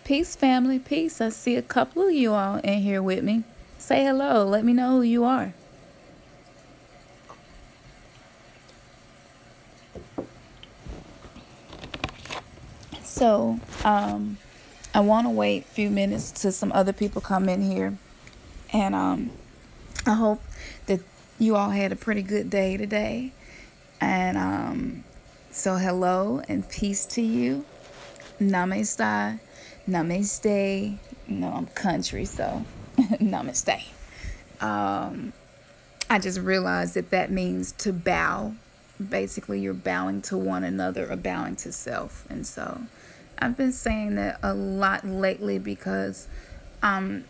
Peace, family. Peace. I see a couple of you all in here with me. Say hello. Let me know who you are. So, I want to wait a few minutes till some other people come in here. And I hope that you all had a pretty good day today. And so, hello and peace to you. Namaste. Namaste. You know, I'm country, so namaste. I just realized that means to bow. Basically, you're bowing to one another or bowing to self. And so I've been saying that a lot lately because I'm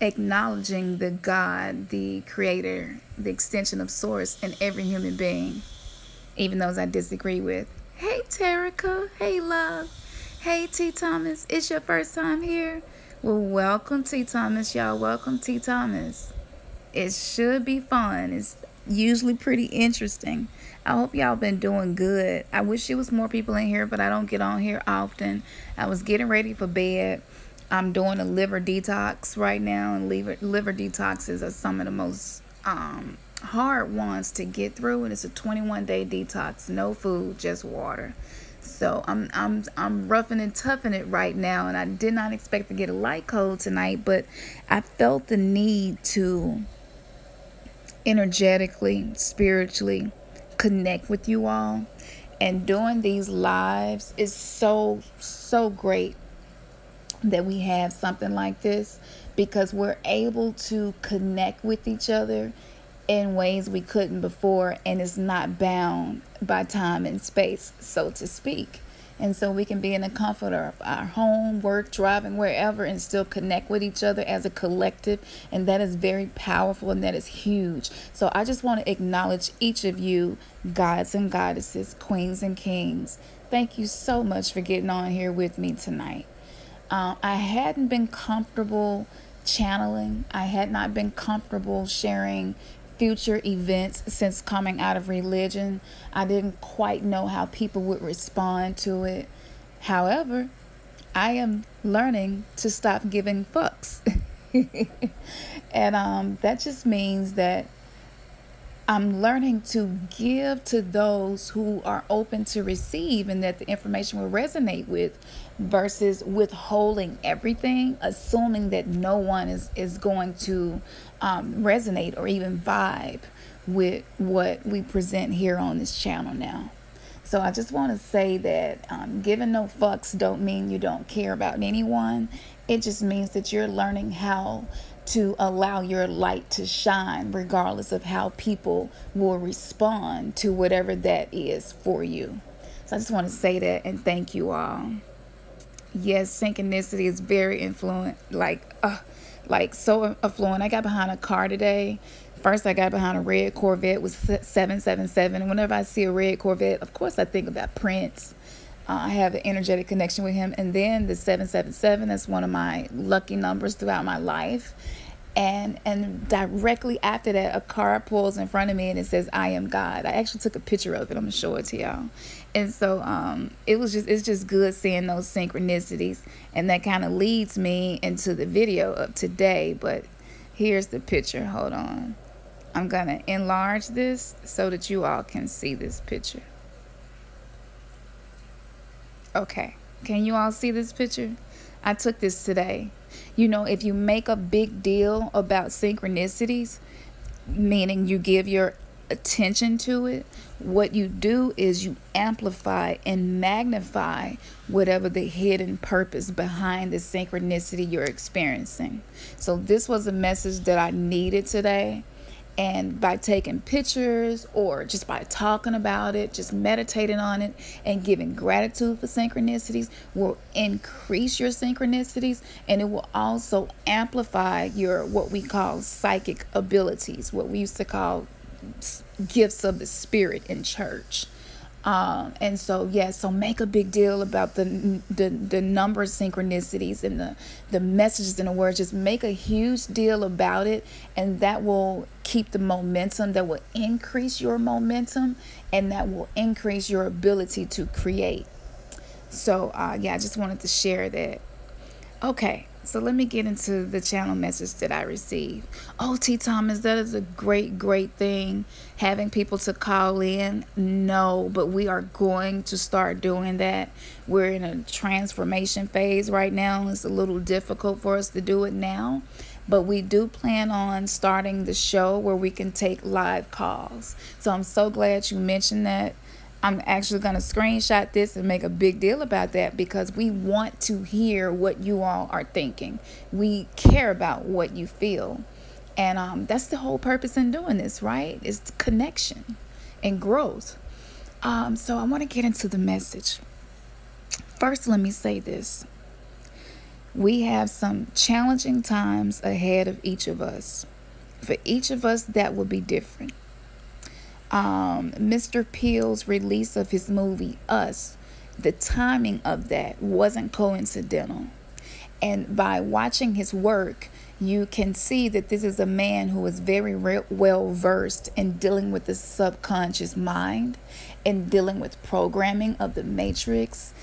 acknowledging the God, the creator, the extension of source in every human being, even those I disagree with. Hey, Terica. Hey, love. Hey, T. Thomas. It's your first time here? Well, welcome, T. Thomas, y'all. Welcome, T. Thomas. It should be fun. It's usually pretty interesting. I hope y'all been doing good. I wish there was more people in here, but I don't get on here often. I was getting ready for bed. I'm doing a liver detox right now, and liver detoxes are some of the most hard ones to get through, and it's a 21-day detox, no food, just water. So I'm roughing and toughing it right now, and I did not expect to get a light cold tonight, but I felt the need to energetically, spiritually connect with you all. And doing these lives is so great that we have something like this, because we're able to connect with each other in ways we couldn't before, and it's not bound by time and space, so to speak. And so we can be in the comfort of our home, work, driving, wherever, and still connect with each other as a collective. And that is very powerful, and that is huge. So I just want to acknowledge each of you, gods and goddesses, queens and kings. Thank you so much for getting on here with me tonight. I hadn't been comfortable channeling. I had not been comfortable sharing future events since coming out of religion. I didn't quite know how people would respond to it. However, I am learning to stop giving fucks. And that just means that I'm learning to give to those who are open to receive and that the information will resonate with, versus withholding everything, assuming that no one is going to resonate or even vibe with what we present here on this channel now. So I just want to say that giving no fucks don't mean you don't care about anyone. It just means that you're learning how to allow your light to shine regardless of how people will respond to whatever that is for you. So I just want to say that and thank you all. Yes, synchronicity is very influent, like so affluent. I got behind a car today. First, I got behind a red Corvette with 777. Whenever I see a red Corvette, of course, I think about Prince. I have an energetic connection with him. And then the 777, that's one of my lucky numbers throughout my life. And directly after that, a car pulls in front of me and it says, "I am God." I actually took a picture of it. I'm going to show it to y'all. And so it's just good seeing those synchronicities. And that kind of leads me into the video of today. But here's the picture. Hold on. I'm going to enlarge this so that you all can see this picture. Okay. Can you all see this picture? I took this today. You know, if you make a big deal about synchronicities, meaning you give your attention to it, what you do is you amplify and magnify whatever the hidden purpose behind the synchronicity you're experiencing. So this was a message that I needed today. And by taking pictures or just by talking about it, just meditating on it and giving gratitude for synchronicities will increase your synchronicities, and it will also amplify your what we call psychic abilities, what we used to call gifts of the spirit in church. And so, so make a big deal about the number of synchronicities and the messages and the words. Just make a huge deal about it, and that will keep the momentum, that will increase your momentum, and that will increase your ability to create. So, I just wanted to share that. Okay, so let me get into the channel message that I received. Oh, T. Thomas, that is a great, great thing, having people to call in. No, but we are going to start doing that. We're in a transformation phase right now. It's a little difficult for us to do it now, but we do plan on starting the show where we can take live calls. So I'm so glad you mentioned that. I'm actually going to screenshot this and make a big deal about that, because we want to hear what you all are thinking. We care about what you feel. And that's the whole purpose in doing this, right? It's the connection and growth. So I want to get into the message. First, let me say this. We have some challenging times ahead of each of us. For each of us, that will be different. Mr. Peel's release of his movie Us, the timing of that wasn't coincidental. And by watching his work, you can see that this is a man who is very well versed in dealing with the subconscious mind, in dealing with programming of the matrix,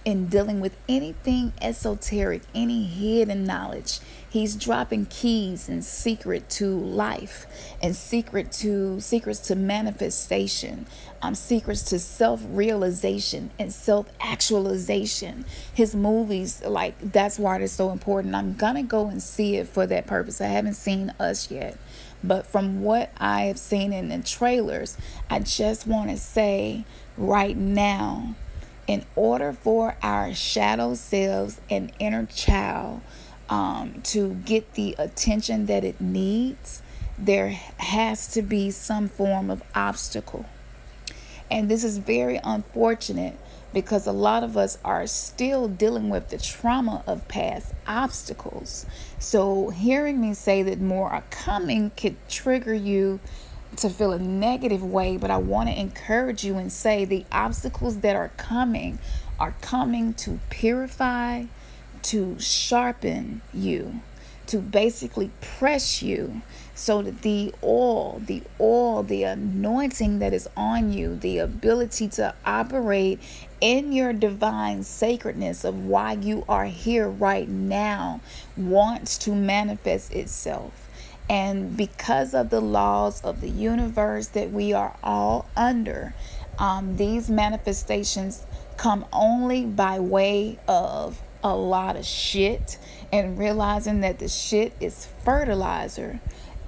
in dealing with anything esoteric, any hidden knowledge. He's dropping keys and secret to life, and secrets to manifestation, secrets to self-realization and self-actualization. His movies, like, that's why they're so important. I'm gonna go and see it for that purpose. I haven't seen Us yet, but from what I have seen in the trailers, I just want to say right now, in order for our shadow selves and inner child to get the attention that it needs, there has to be some form of obstacle. And this is very unfortunate, because a lot of us are still dealing with the trauma of past obstacles. So hearing me say that more are coming could trigger you to feel a negative way, but I want to encourage you and say the obstacles that are coming to purify, to sharpen you, to basically press you, so that the oil, the anointing that is on you, the ability to operate in your divine sacredness of why you are here right now, wants to manifest itself. And because of the laws of the universe that we are all under, these manifestations come only by way of a lot of shit, and realizing that the shit is fertilizer.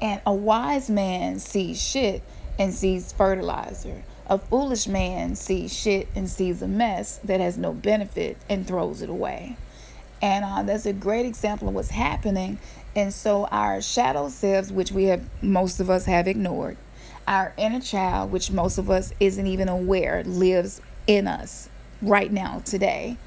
And a wise man sees shit and sees fertilizer. A foolish man sees shit and sees a mess that has no benefit and throws it away. And that's a great example of what's happening. And so our shadow selves, which most of us have ignored, our inner child, which most of us isn't even aware lives in us right now today,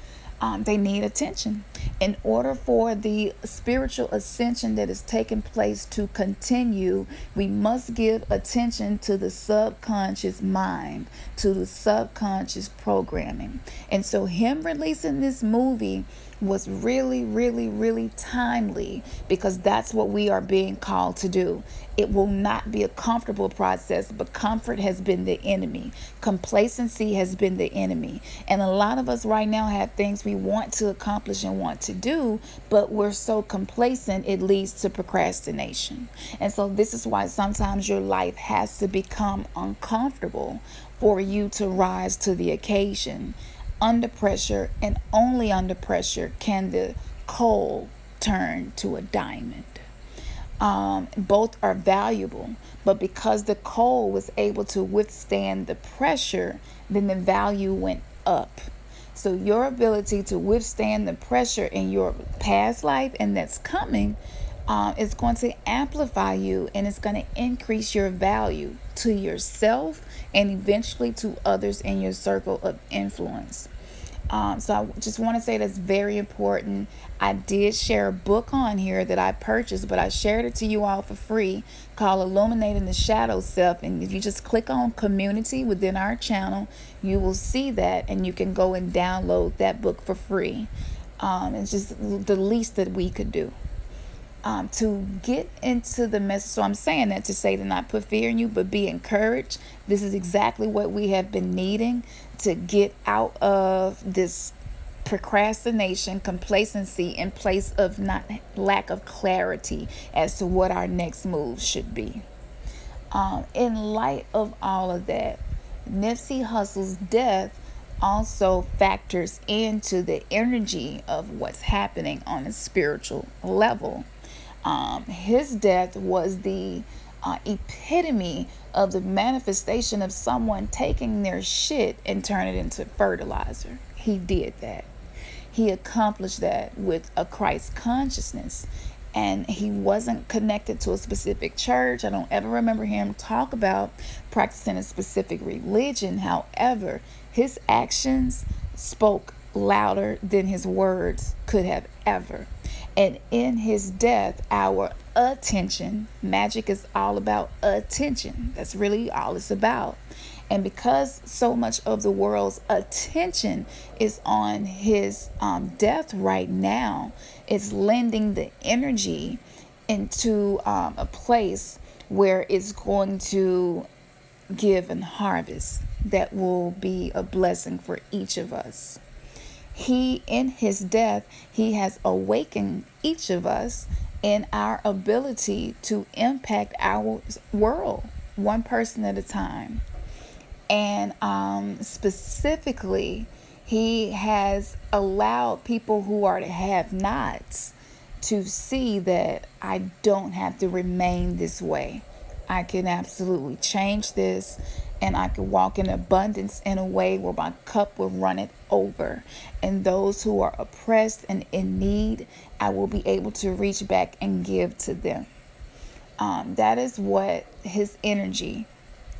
they need attention. In order for the spiritual ascension that is taking place to continue, we must give attention to the subconscious mind, to the subconscious programming. And so him releasing this movie was really, really, really timely, because that's what we are being called to do. It will not be a comfortable process, but comfort has been the enemy. Complacency has been the enemy. And a lot of us right now have things we want to accomplish and want to do, but we're so complacent it leads to procrastination. And so this is why sometimes your life has to become uncomfortable for you to rise to the occasion. Under pressure, and only under pressure, can the coal turn to a diamond. Both are valuable, but because the coal was able to withstand the pressure, then the value went up. So your ability to withstand the pressure in your past life and that's coming is going to amplify you, and it's going to increase your value to yourself and eventually to others in your circle of influence. So I just want to say that's very important. I did share a book on here that I purchased, but I shared it to you all for free, called Illuminating the Shadow Self. And if you just click on community within our channel, you will see that, and you can go and download that book for free. It's just the least that we could do. To get into the message. So I'm saying that to say to not put fear in you, but be encouraged. This is exactly what we have been needing to get out of this procrastination, complacency in place of not lack of clarity as to what our next move should be. In light of all of that, Nipsey Hussle's death also factors into the energy of what's happening on a spiritual level. His death was the epitome of the manifestation of someone taking their shit and turning it into fertilizer. He did that. He accomplished that with a Christ consciousness. And he wasn't connected to a specific church. I don't ever remember him talk about practicing a specific religion. However, his actions spoke louder than his words could have ever. And in his death, our attention, magic is all about attention. That's really all it's about. And because so much of the world's attention is on his death right now, it's lending the energy into a place where it's going to give and harvest that will be a blessing for each of us. He, in his death, he has awakened each of us in our ability to impact our world, one person at a time. And specifically, he has allowed people who are the have-nots to see that I don't have to remain this way. I can absolutely change this, and I can walk in abundance in a way where my cup will run it over. And those who are oppressed and in need, I will be able to reach back and give to them. That is what his energy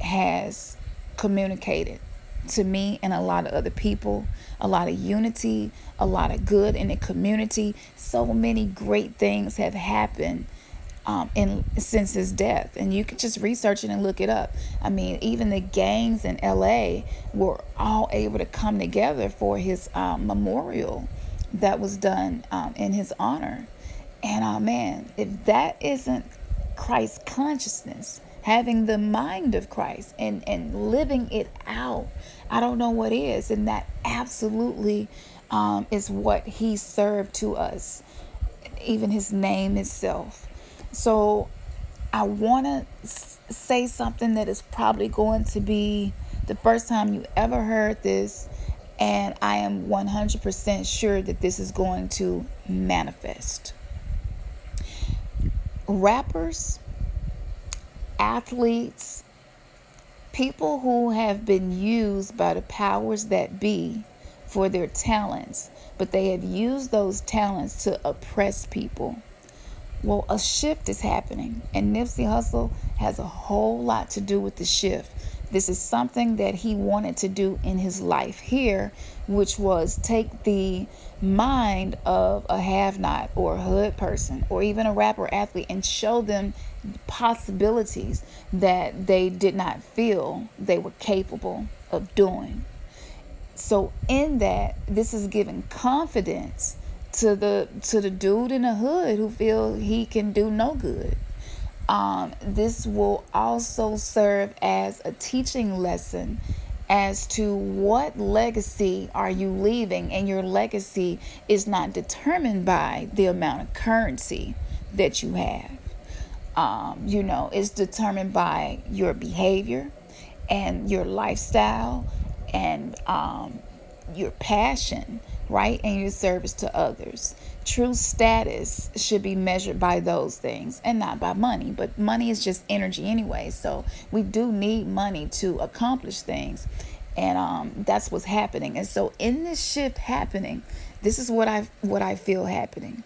has communicated to me and a lot of other people. A lot of unity, a lot of good in the community. So many great things have happened since his death, and you can just research it and look it up. I mean, even the gangs in LA were all able to come together for his memorial that was done in his honor. And man, if that isn't Christ consciousness, having the mind of Christ and living it out, I don't know what is. And that absolutely is what he served to us, even his name itself. So I want to say something that is probably going to be the first time you ever heard this, and I am 100% sure that this is going to manifest. Rappers, athletes, people who have been used by the powers that be for their talents, but they have used those talents to oppress people. Well, a shift is happening, and Nipsey Hussle has a whole lot to do with the shift. This is something that he wanted to do in his life here, which was take the mind of a have-not or a hood person or even a rapper athlete and show them possibilities that they did not feel they were capable of doing. So in that, this is giving confidence to the dude in the hood who feel he can do no good. This will also serve as a teaching lesson as to what legacy are you leaving, and your legacy is not determined by the amount of currency that you have. It's determined by your behavior and your lifestyle and your passion, right? And your service to others. True status should be measured by those things and not by money. But money is just energy anyway. So we do need money to accomplish things. And that's what's happening. And so in this shift happening, this is what I feel happening.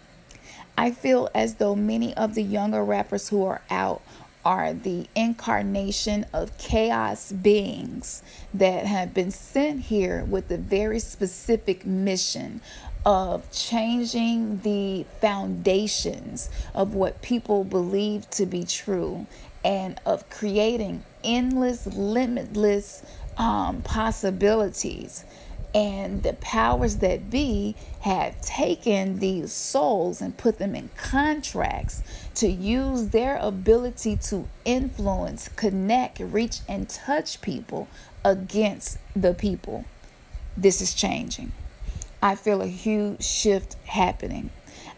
I feel as though many of the younger rappers who are out are the incarnation of chaos beings that have been sent here with a very specific mission of changing the foundations of what people believe to be true, and of creating endless, limitless possibilities. And the powers that be have taken these souls and put them in contracts to use their ability to influence, connect, reach, and touch people against the people. This is changing. I feel a huge shift happening.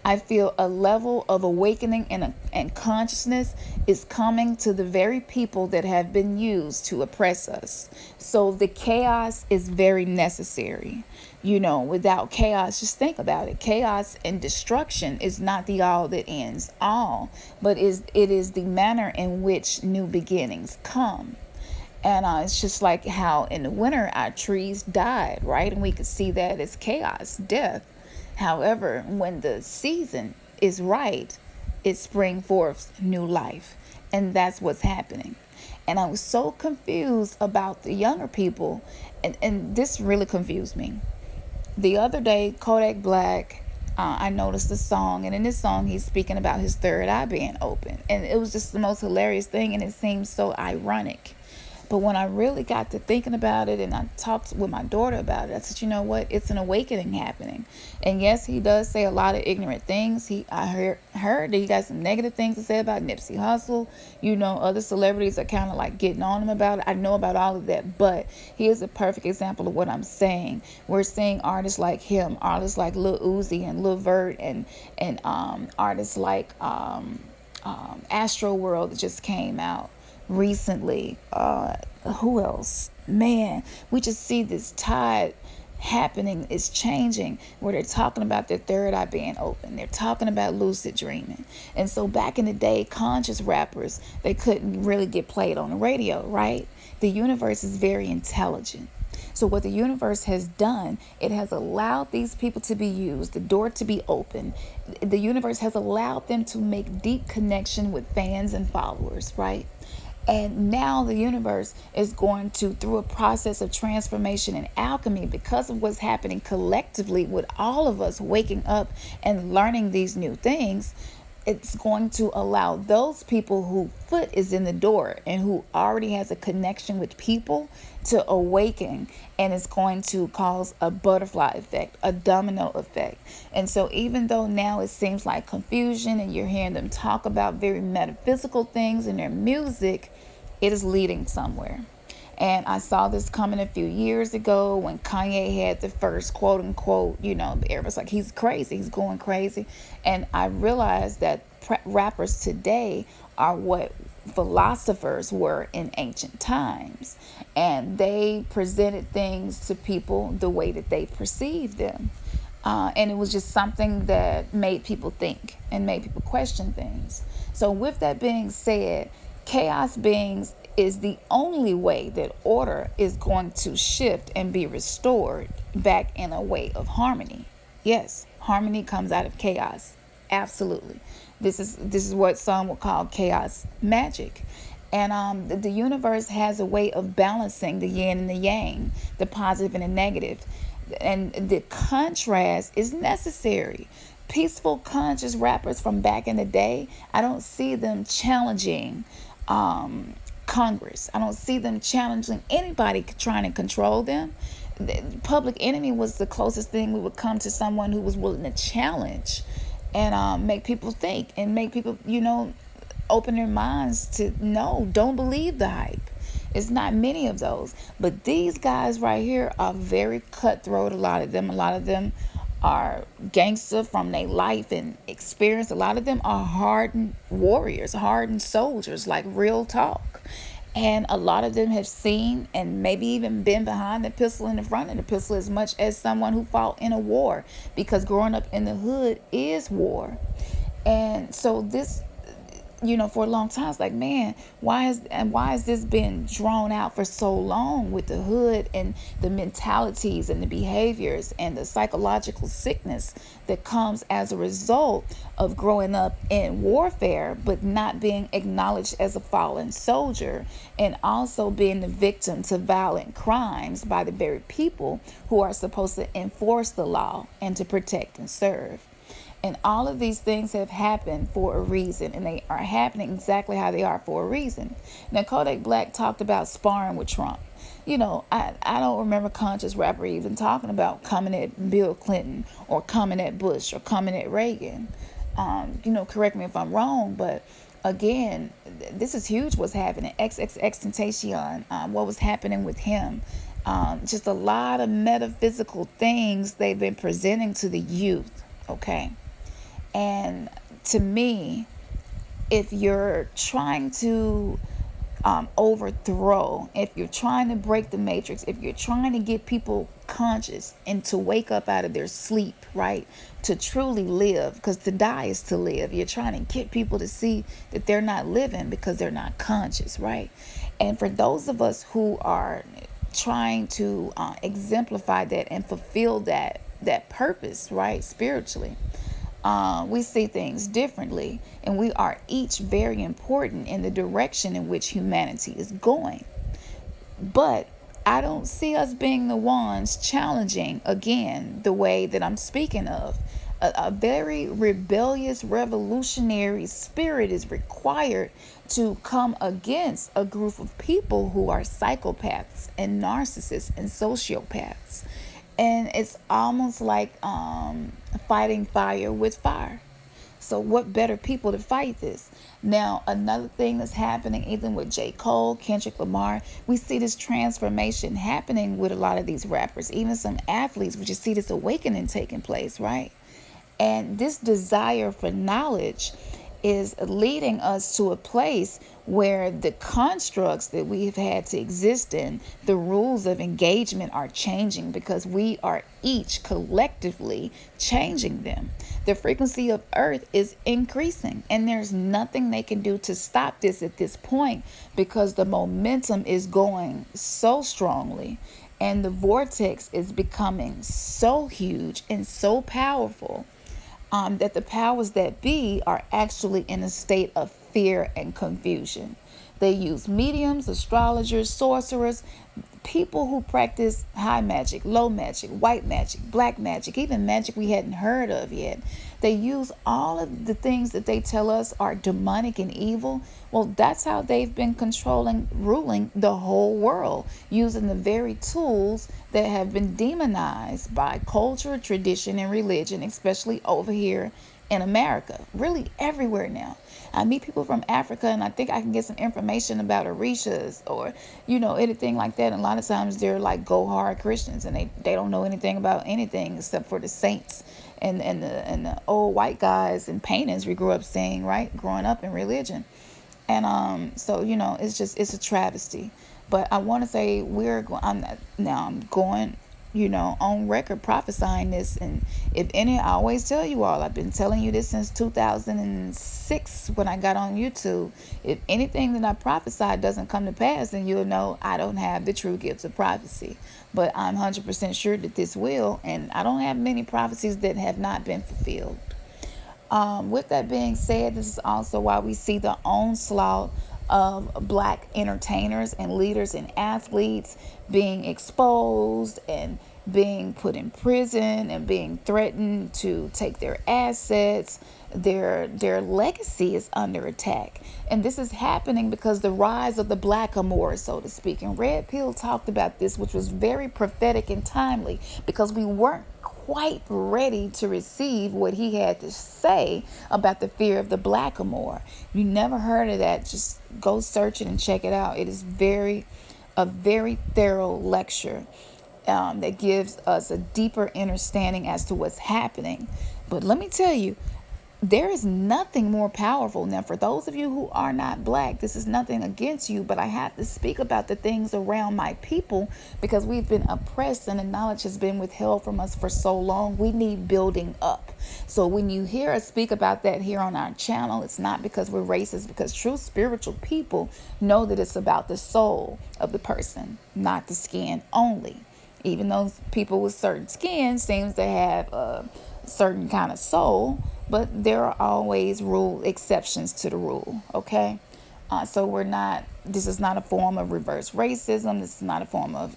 I feel a level of awakening and consciousness is coming to the very people that have been used to oppress us. So the chaos is very necessary. Without chaos, just think about it. Chaos and destruction is not the all that ends all, but it is the manner in which new beginnings come. And it's just like how in the winter our trees died, right? And we could see that as chaos, death. However, when the season is right, it spring forth new life. And that's what's happening. And I was so confused about the younger people. And this really confused me. The other day, Kodak Black, I noticed the song. And in this song, he's speaking about his third eye being open. And it was just the most hilarious thing. And it seemed so ironic. But when I really got to thinking about it and I talked with my daughter about it, I said, you know what? It's an awakening happening. And yes, he does say a lot of ignorant things. I heard that he got some negative things to say about Nipsey Hussle. Other celebrities are kind of like getting on him about it. I know about all of that. But he is a perfect example of what I'm saying. We're seeing artists like him, artists like Lil Uzi and Lil Vert, and artists like Astro World that just came out recently. Who else? Man, we just see this tide happening. It's changing where they're talking about their third eye being open. They're talking about lucid dreaming. And so back in the day, conscious rappers, they couldn't really get played on the radio, right? The universe is very intelligent. So what the universe has done, it has allowed these people to be used, the door to be open. The universe has allowed them to make deep connection with fans and followers, right? And now the universe is going to, through a process of transformation and alchemy, because of what's happening collectively with all of us waking up and learning these new things, it's going to allow those people whose foot is in the door and who already has a connection with people to awaken. And it's going to cause a butterfly effect, a domino effect. And so even though now it seems like confusion and you're hearing them talk about very metaphysical things in their music, it is leading somewhere. And I saw this coming a few years ago when Kanye had the first quote unquote, everybody's like, he's crazy, he's going crazy. And I realized that rappers today are what philosophers were in ancient times. And they presented things to people the way that they perceived them. And it was just something that made people think and made people question things. So with that being said, chaos beings is the only way that order is going to shift and be restored back in a way of harmony. Yes, harmony comes out of chaos. Absolutely. This is what some would call chaos magic. And the universe has a way of balancing the yin and the yang, the positive and the negative. And the contrast is necessary. Peaceful, conscious rappers from back in the day, I don't see them challenging Congress. I don't see them challenging anybody trying to control them. The Public Enemy was the closest thing we would come to someone who was willing to challenge and make people think and make people, open their minds to don't believe the hype. It's not many of those. But these guys right here are very cutthroat. A lot of them are gangster from their life and experience. A lot of them are hardened warriors, hardened soldiers, like real talk. And a lot of them have seen and maybe even been behind the pistol in the front of the pistol as much as someone who fought in a war, because growing up in the hood is war. And so this, for a long time, it's like, man, why has this been drawn out for so long with the hood and the mentalities and the behaviors and the psychological sickness that comes as a result of growing up in warfare, but not being acknowledged as a fallen soldier, and also being the victim to violent crimes by the very people who are supposed to enforce the law and to protect and serve. And all of these things have happened for a reason, and they are happening exactly how they are for a reason. Now, Kodak Black talked about sparring with Trump. I don't remember conscious rapper even talking about coming at Bill Clinton or coming at Bush or coming at Reagan. Correct me if I'm wrong, but again, this is huge what's happening. XXXTentacion, what was happening with him. Just a lot of metaphysical things they've been presenting to the youth. Okay. And to me, if you're trying to overthrow, if you're trying to break the matrix, if you're trying to get people conscious and to wake up out of their sleep, right? To truly live, because to die is to live. You're trying to get people to see that they're not living because they're not conscious, right? And for those of us who are trying to exemplify that and fulfill that purpose, right, spiritually, we see things differently, and we are each very important in the direction in which humanity is going. But I don't see us being the ones challenging again the way that I'm speaking of. A very rebellious, revolutionary spirit is required to come against a group of people who are psychopaths and narcissists and sociopaths. And it's almost like fighting fire with fire. So what better people to fight this? Now, another thing that's happening, even with J. Cole, Kendrick Lamar, we see this transformation happening with a lot of these rappers, even some athletes. We just see this awakening taking place, right? And this desire for knowledge is leading us to a place where the constructs that we've had to exist in, the rules of engagement are changing because we are each collectively changing them. The frequency of Earth is increasing, and there's nothing they can do to stop this at this point because the momentum is going so strongly and the vortex is becoming so huge and so powerful that the powers that be are actually in a state of fear and confusion. They use mediums, astrologers, sorcerers, people who practice high magic, low magic, white magic, black magic, even magic we hadn't heard of yet. They use all of the things that they tell us are demonic and evil. Well, that's how they've been controlling, ruling the whole world, using the very tools that have been demonized by culture, tradition, and religion, especially over here in America, really everywhere now. I meet people from Africa and I think I can get some information about Orishas or, anything like that. And a lot of times they're like go hard Christians and they don't know anything about anything except for the saints and the old white guys and paintings we grew up seeing, right? Growing up in religion. And so, it's a travesty. But I want to say I'm going on record prophesying this. And if any, I always tell you all, I've been telling you this since 2006 when I got on YouTube. If anything that I prophesied doesn't come to pass, then you'll know I don't have the true gifts of prophecy. But I'm 100% sure that this will, and I don't have many prophecies that have not been fulfilled. With that being said, this is also why we see the onslaught of black entertainers and leaders and athletes being exposed and being put in prison and being threatened to take their assets. Their legacy is under attack. And this is happening because the rise of the blackamoor, so to speak. And Red Pill talked about this, which was very prophetic and timely because we weren't quite ready to receive what he had to say about the fear of the blackamoor. You never heard of that, just go search it and check it out. It is a very thorough lecture that gives us a deeper understanding as to what's happening. But let me tell you, there is nothing more powerful. Now, for those of you who are not black, this is nothing against you, but I have to speak about the things around my people because we've been oppressed and the knowledge has been withheld from us for so long. We need building up. So when you hear us speak about that here on our channel, it's not because we're racist, because true spiritual people know that it's about the soul of the person, not the skin only. Even those people with certain skin seems to have a certain kind of soul, but there are always exceptions to the rule. Okay. So this is not a form of reverse racism. This is not a form of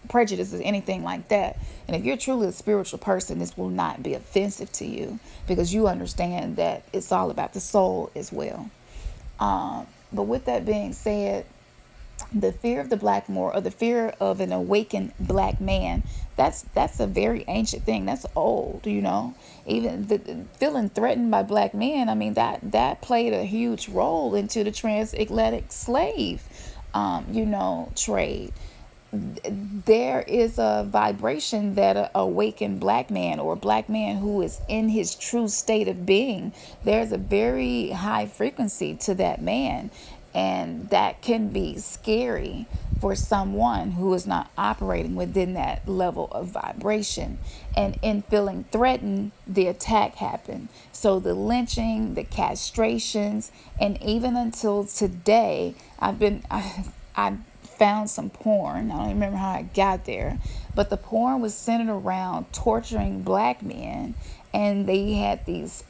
prejudice or anything like that. And if you're truly a spiritual person, this will not be offensive to you because you understand that it's all about the soul as well. But with that being said, the fear of the blackamoor, or the fear of an awakened black man, that's a very ancient thing. That's old, even the feeling threatened by black men. I mean, that played a huge role into the transatlantic slave trade. there is a vibration that a awakened black man, or a black man who is in his true state of being, there's a very high frequency to that man, and that can be scary for someone who is not operating within that level of vibration. And in feeling threatened, the attack happened. So the lynching, the castrations, and even until today, I found some porn. I don't even remember how I got there, but the porn was centered around torturing black men, and they had these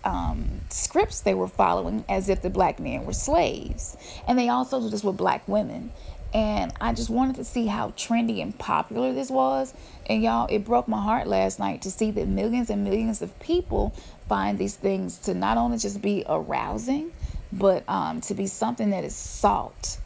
scripts they were following as if the black men were slaves, and they also did this with black women. And I just wanted to see how trendy and popular this was. And y'all, it broke my heart last night to see that millions and millions of people find these things to not only just be arousing, but to be something that is salt.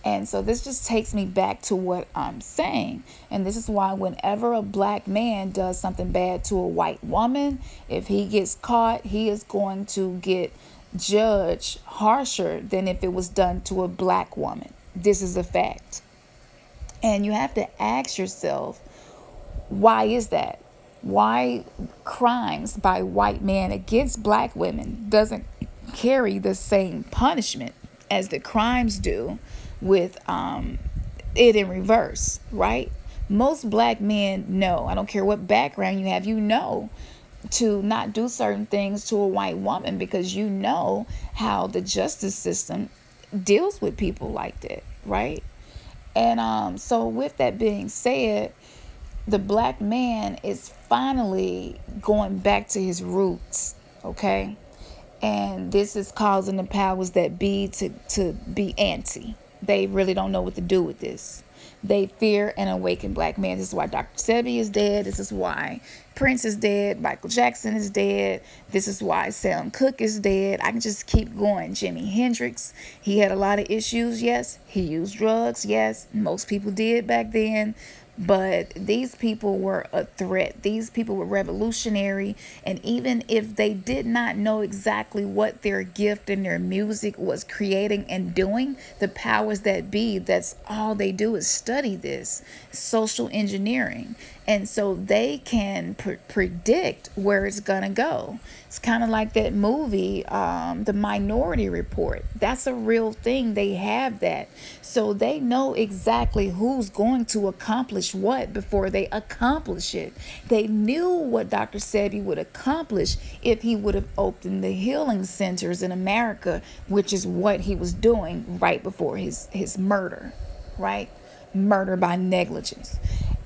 And so this just takes me back to what I'm saying. And this is why whenever a black man does something bad to a white woman, if he gets caught, he is going to get judged harsher than if it was done to a black woman. This is a fact. And you have to ask yourself, why is that? Why crimes by white men against black women doesn't carry the same punishment as the crimes do with it in reverse, right? Most black men know, I don't care what background you have, you know to not do certain things to a white woman, because you know how the justice system deals with people like that, right? And so with that being said, the black man is finally going back to his roots, okay? And this is causing the powers that be to be antsy. They really don't know what to do with this. They fear an awakened black man. This is why Dr. Sebi is dead. This is why Prince is dead. Michael Jackson is dead. This is why Sam Cooke is dead. I can just keep going. Jimi Hendrix, he had a lot of issues. Yes, he used drugs. Yes, most people did back then. But these people were a threat. These people were revolutionary. And even if they did not know exactly what their gift and their music was creating and doing, the powers that be, that's all they do is study this social engineering. And so they can predict where it's going to go. It's kind of like that movie, The Minority Report. That's a real thing. They have that. So they know exactly who's going to accomplish what before they accomplish it. They knew what Dr. Sebi would accomplish if he would have opened the healing centers in America, which is what he was doing right before his murder, right? Murder by negligence.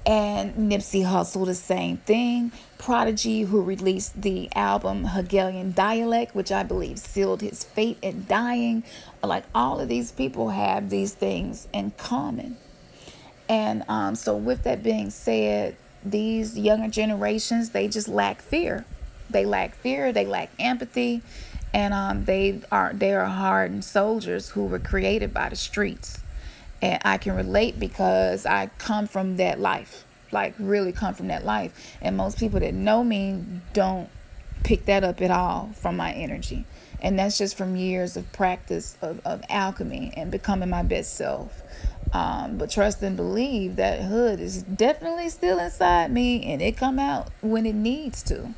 And Nipsey Hussle, the same thing. Prodigy, who released the album Hegelian Dialect, which I believe sealed his fate in dying. Like, all of these people have these things in common. And so with that being said, these younger generations, they just lack fear. They lack fear. They lack empathy. And they are hardened soldiers who were created by the streets. And I can relate because I come from that life, like really come from that life. And most people that know me don't pick that up at all from my energy. And that's just from years of practice of alchemy and becoming my best self. But trust and believe that hood is definitely still inside me, and it come out when it needs to.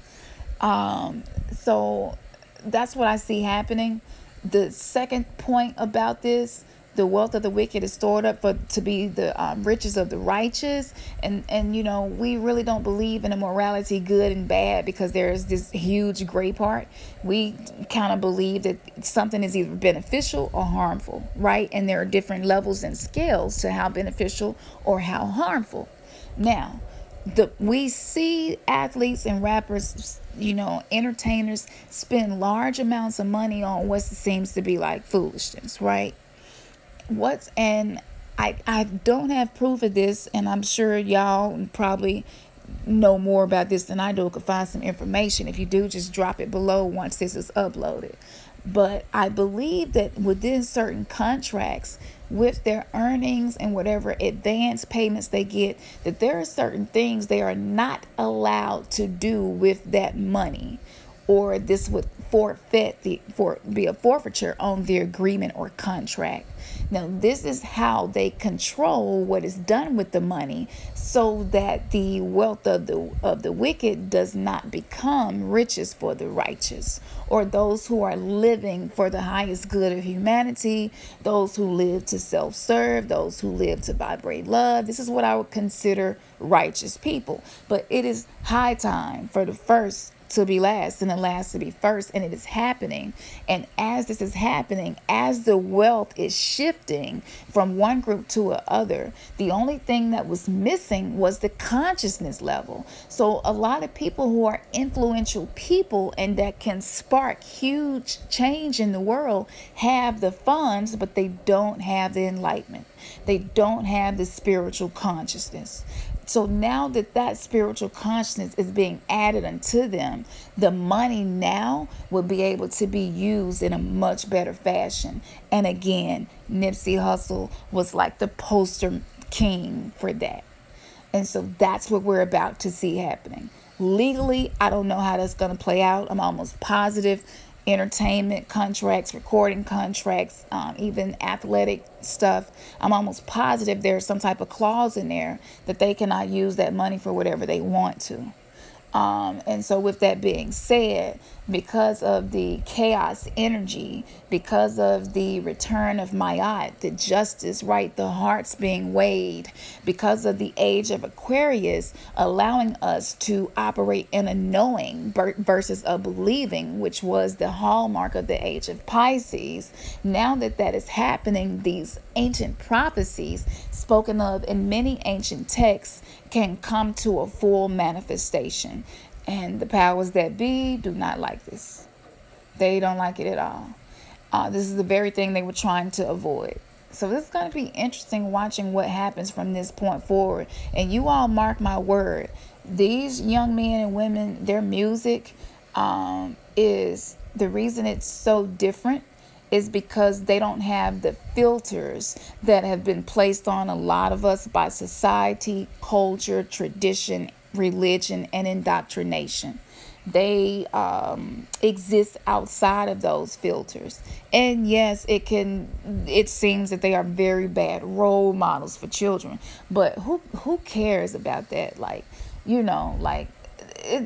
So that's what I see happening. The second point about this, the wealth of the wicked is stored up to be the riches of the righteous. And you know, we really don't believe in a morality good and bad because there's this huge gray part. We kind of believe that something is either beneficial or harmful, right? And there are different levels and scales to how beneficial or how harmful. Now, we see athletes and rappers, you know, entertainers spend large amounts of money on what seems to be like foolishness, right? And I don't have proof of this, and I'm sure y'all probably know more about this than I do, could find some information. If you do, just drop it below once this is uploaded. But I believe that within certain contracts, with their earnings and whatever advance payments they get, that there are certain things they are not allowed to do with that money. or this would be a forfeiture on the agreement or contract. Now, this is how they control what is done with the money, so that the wealth of the wicked does not become riches for the righteous, or those who are living for the highest good of humanity, those who live to self-serve, those who live to vibrate love. This is what I would consider righteous people. But it is high time for the first to be last and the last to be first, and it is happening. And as this is happening, as the wealth is shifting from one group to another, the only thing that was missing was the consciousness level. So a lot of people who are influential people and that can spark huge change in the world have the funds, but they don't have the enlightenment. They don't have the spiritual consciousness. So now that spiritual consciousness is being added unto them, the money now will be able to be used in a much better fashion. And again, Nipsey Hussle was like the poster king for that. And so that's what we're about to see happening. Legally, I don't know how that's going to play out. I'm almost positive entertainment contracts, recording contracts, even athletic stuff. I'm almost positive there's some type of clause in there that they cannot use that money for whatever they want to. And so with that being said, because of the chaos energy, because of the return of Mayat, the justice, right, the hearts being weighed, because of the age of Aquarius, allowing us to operate in a knowing versus a believing, which was the hallmark of the age of Pisces. Now that is happening, these ancient prophecies spoken of in many ancient texts can come to a full manifestation. And the powers that be do not like this. They don't like it at all. This is the very thing they were trying to avoid. So this is going to be interesting watching what happens from this point forward. And you all mark my word, these young men and women, their music is the reason it's so different is because they don't have the filters that have been placed on a lot of us by society, culture, tradition, religion, and indoctrination. They exist outside of those filters. And yes, it seems that they are very bad role models for children. But who cares about that?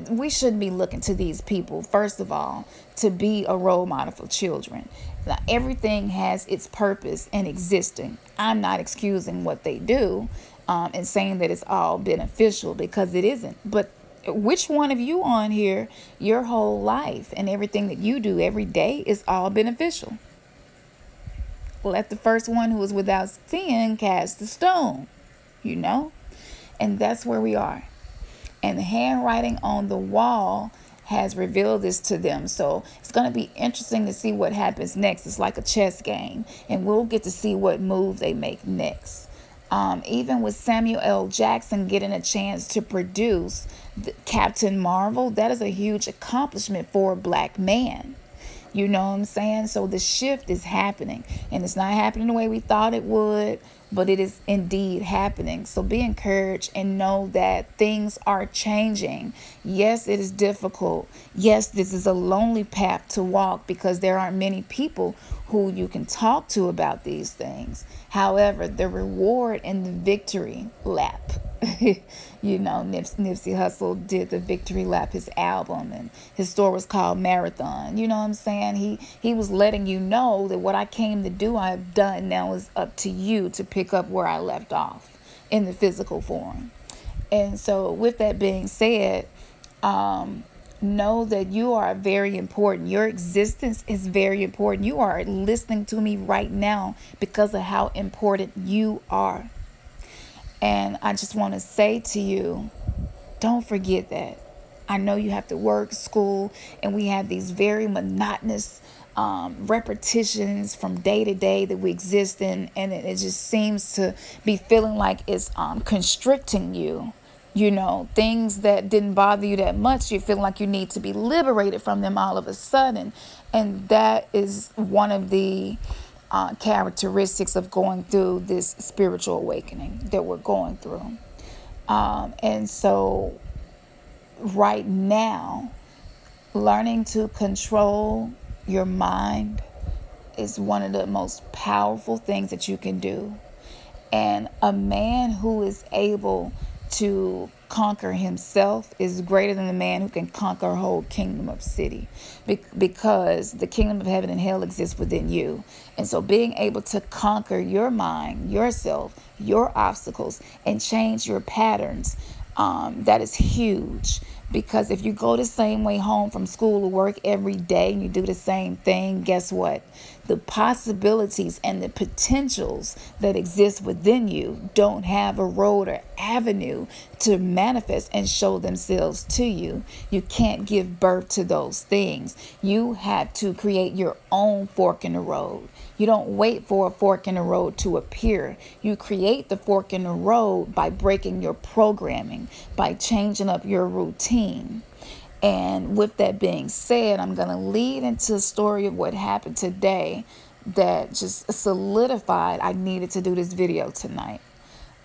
We shouldn't be looking to these people, first of all, to be a role model for children. Now, everything has its purpose and existing. I'm not excusing what they do and saying that it's all beneficial, because it isn't. But which one of you on here, your whole life and everything that you do every day is all beneficial? Let the first one who is without sin cast the stone, And that's where we are. And the handwriting on the wall has revealed this to them. So it's going to be interesting to see what happens next. It's like a chess game, and we'll get to see what move they make next. Even with Samuel L. Jackson getting a chance to produce Captain Marvel, that is a huge accomplishment for a black man. You know what I'm saying? So the shift is happening, and it's not happening the way we thought it would, but it is indeed happening. So be encouraged and know that things are changing. Yes, it is difficult. Yes, this is a lonely path to walk because there aren't many people who you can talk to about these things. However, the reward and the victory lap. Nipsey Hussle did the Victory Lap, his album, and his store was called Marathon. You know what I'm saying? He was letting you know that what I came to do, I have done. Now it's up to you to pick up where I left off in the physical form. And so with that being said, know that you are very important. Your existence is very important. You are listening to me right now because of how important you are. And I just want to say to you, don't forget that. I know you have to work, school, and we have these very monotonous repetitions from day to day that we exist in, and it just seems to be feeling like it's constricting you. Things that didn't bother you that much, you feel like you need to be liberated from them all of a sudden. And that is one of the characteristics of going through this spiritual awakening that we're going through. And so right now, Learning to control your mind is one of the most powerful things that you can do. And a man who is able to conquer himself is greater than the man who can conquer a whole kingdom of city, because the kingdom of heaven and hell exists within you. And so being able to conquer your mind, yourself, your obstacles, and change your patterns, that is huge. Because if you go the same way home from school or work every day and you do the same thing, guess what? The possibilities and the potentials that exist within you don't have a road or avenue to manifest and show themselves to you. You can't give birth to those things. You have to create your own fork in the road. You don't wait for a fork in the road to appear. You create the fork in the road by breaking your programming, by changing up your routine. And with that being said, I'm going to lead into a story of what happened today that just solidified I needed to do this video tonight.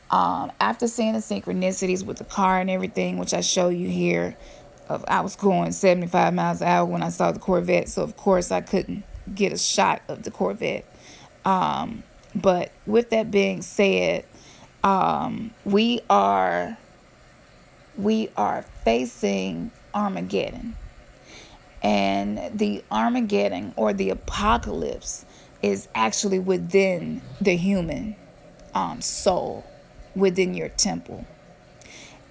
After seeing the synchronicities with the car and everything, which I show you here, I was going 75 miles an hour when I saw the Corvette. So, of course, I couldn't get a shot of the Corvette. But with that being said, we are facing Armageddon. And the Armageddon, or the apocalypse, is actually within the human soul, within your temple.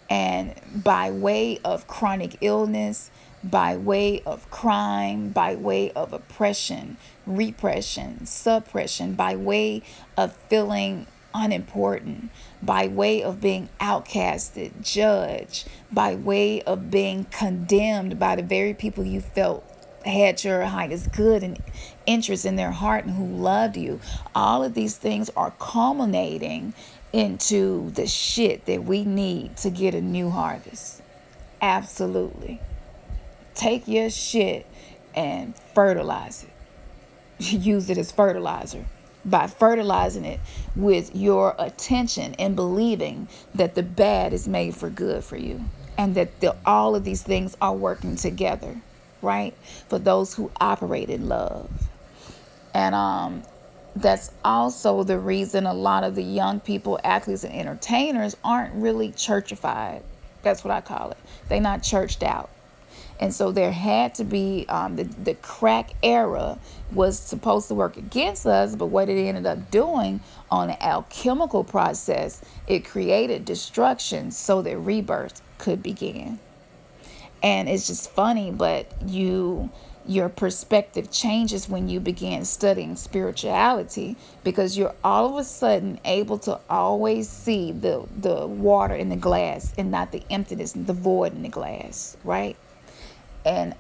And by way of chronic illness, by way of crime, by way of oppression, repression, suppression, by way of feeling unimportant, by way of being outcasted, judged, by way of being condemned by the very people you felt had your highest good and interest in their heart and who loved you. All of these things are culminating into the shit that we need to get a new harvest. Absolutely. Take your shit and fertilize it. Use it as fertilizer. By fertilizing it with your attention and believing that the bad is made for good for you, and that all of these things are working together, right? For those who operate in love. And that's also the reason a lot of the young people, athletes, and entertainers aren't really churchified. That's what I call it. They're not churched out. And so there had to be, the crack era was supposed to work against us, but what it ended up doing on an alchemical process, it created destruction so that rebirth could begin. And it's just funny, but your perspective changes when you begin studying spirituality, because you're all of a sudden able to always see the water in the glass and not the emptiness and the void in the glass, right? And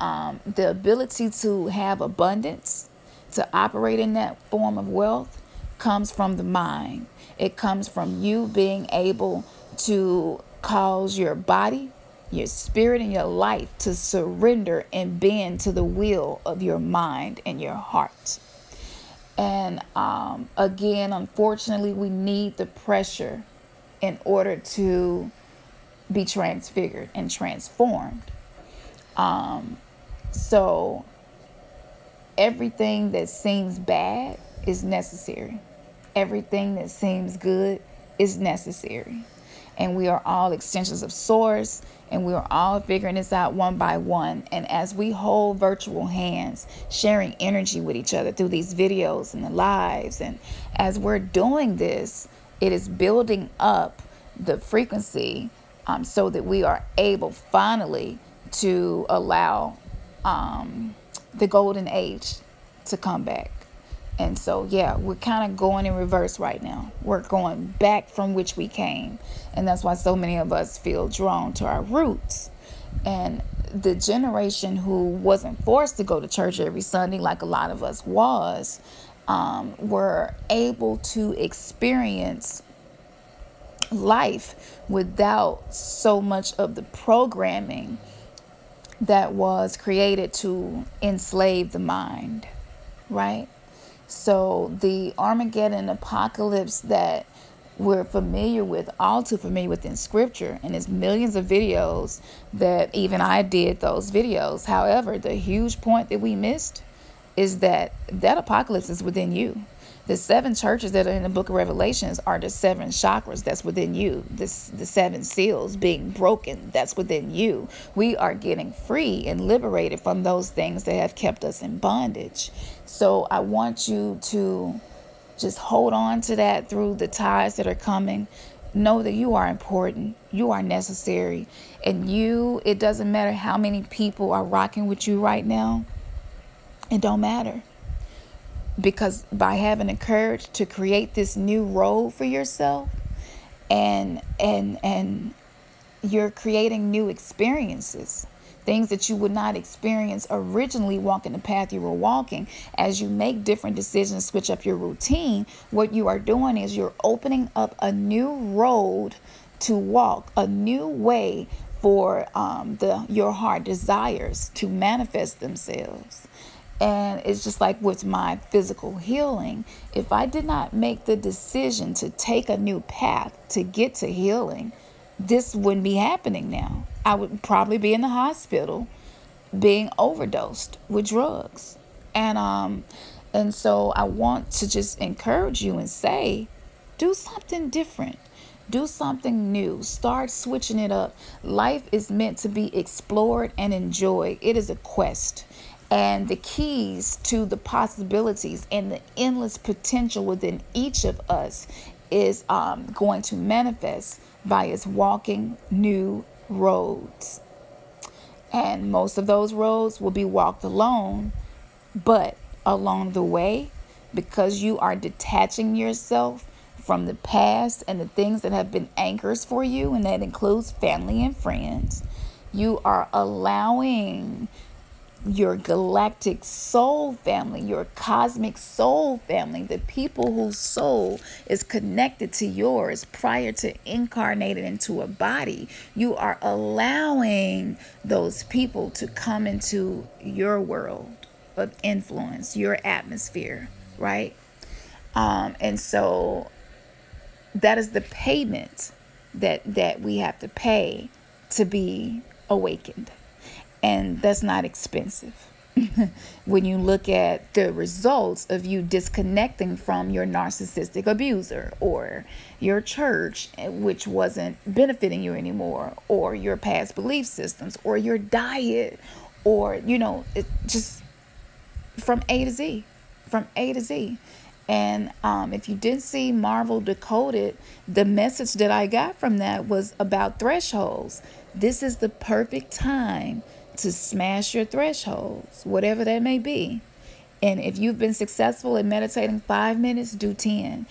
the ability to have abundance, to operate in that form of wealth, comes from the mind. It comes from you being able to cause your body, your spirit, and your life to surrender and bend to the will of your mind and your heart. And again, unfortunately, we need the pressure in order to be transfigured and transformed. So everything that seems bad is necessary. Everything that seems good is necessary. And we are all extensions of source, and we are all figuring this out one by one. And as we hold virtual hands, sharing energy with each other through these videos and the lives, and as we're doing this, it is building up the frequency, so that we are able finally to allow the golden age to come back. And so, yeah, we're kind of going in reverse right now. We're going back from which we came. And that's why so many of us feel drawn to our roots. And the generation who wasn't forced to go to church every Sunday like a lot of us were able to experience life without so much of the programming that was created to enslave the mind, right? So the Armageddon apocalypse that we're familiar with, all too familiar with in scripture. And there's millions of videos that even I did those videos. However, the huge point that we missed is that apocalypse is within you. The 7 churches that are in the book of Revelations are the 7 chakras that's within you. The 7 seals being broken, that's within you. We are getting free and liberated from those things that have kept us in bondage. So I want you to just hold on to that through the tides that are coming. Know that you are important. You are necessary. And it doesn't matter how many people are rocking with you right now. It don't matter. Because by having the courage to create this new road for yourself, and you're creating new experiences, things that you would not experience originally walking the path you were walking. As you make different decisions, switch up your routine, what you are doing is you're opening up a new road to walk, a new way for your heart desires to manifest themselves. And it's just like with my physical healing, if I did not make the decision to take a new path to get to healing, this wouldn't be happening now. I would probably be in the hospital being overdosed with drugs. And so I want to just encourage you and say, do something different. Do something new. Start switching it up. Life is meant to be explored and enjoyed. It is a quest. And the keys to the possibilities and the endless potential within each of us is going to manifest by us walking new roads. And most of those roads will be walked alone, but along the way, because you are detaching yourself from the past and the things that have been anchors for you, and that includes family and friends, you are allowing your galactic soul family, your cosmic soul family, the people whose soul is connected to yours prior to incarnating into a body. You are allowing those people to come into your world of influence, your atmosphere, right? And so that is the payment that we have to pay to be awakened. And that's not expensive. When you look at the results of you disconnecting from your narcissistic abuser, or your church, which wasn't benefiting you anymore, or your past belief systems, or your diet, or, it just from A to Z. And if you didn't see Marvel Decoded, the message that I got from that was about thresholds. This is the perfect time to smash your thresholds, whatever that may be. And if you've been successful in meditating 5 minutes, do 10.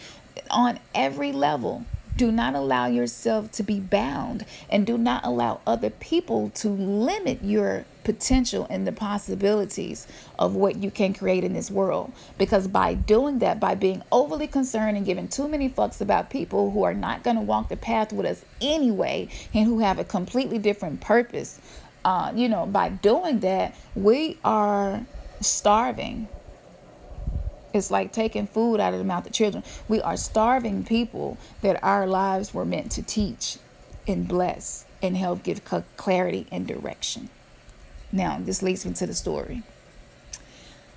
On every level, do not allow yourself to be bound, and do not allow other people to limit your potential and the possibilities of what you can create in this world. Because by doing that, by being overly concerned and giving too many fucks about people who are not going to walk the path with us anyway, and who have a completely different purpose, by doing that, we are starving. It's like taking food out of the mouth of children. We are starving people that our lives were meant to teach and bless and help give clarity and direction. Now, this leads me to the story.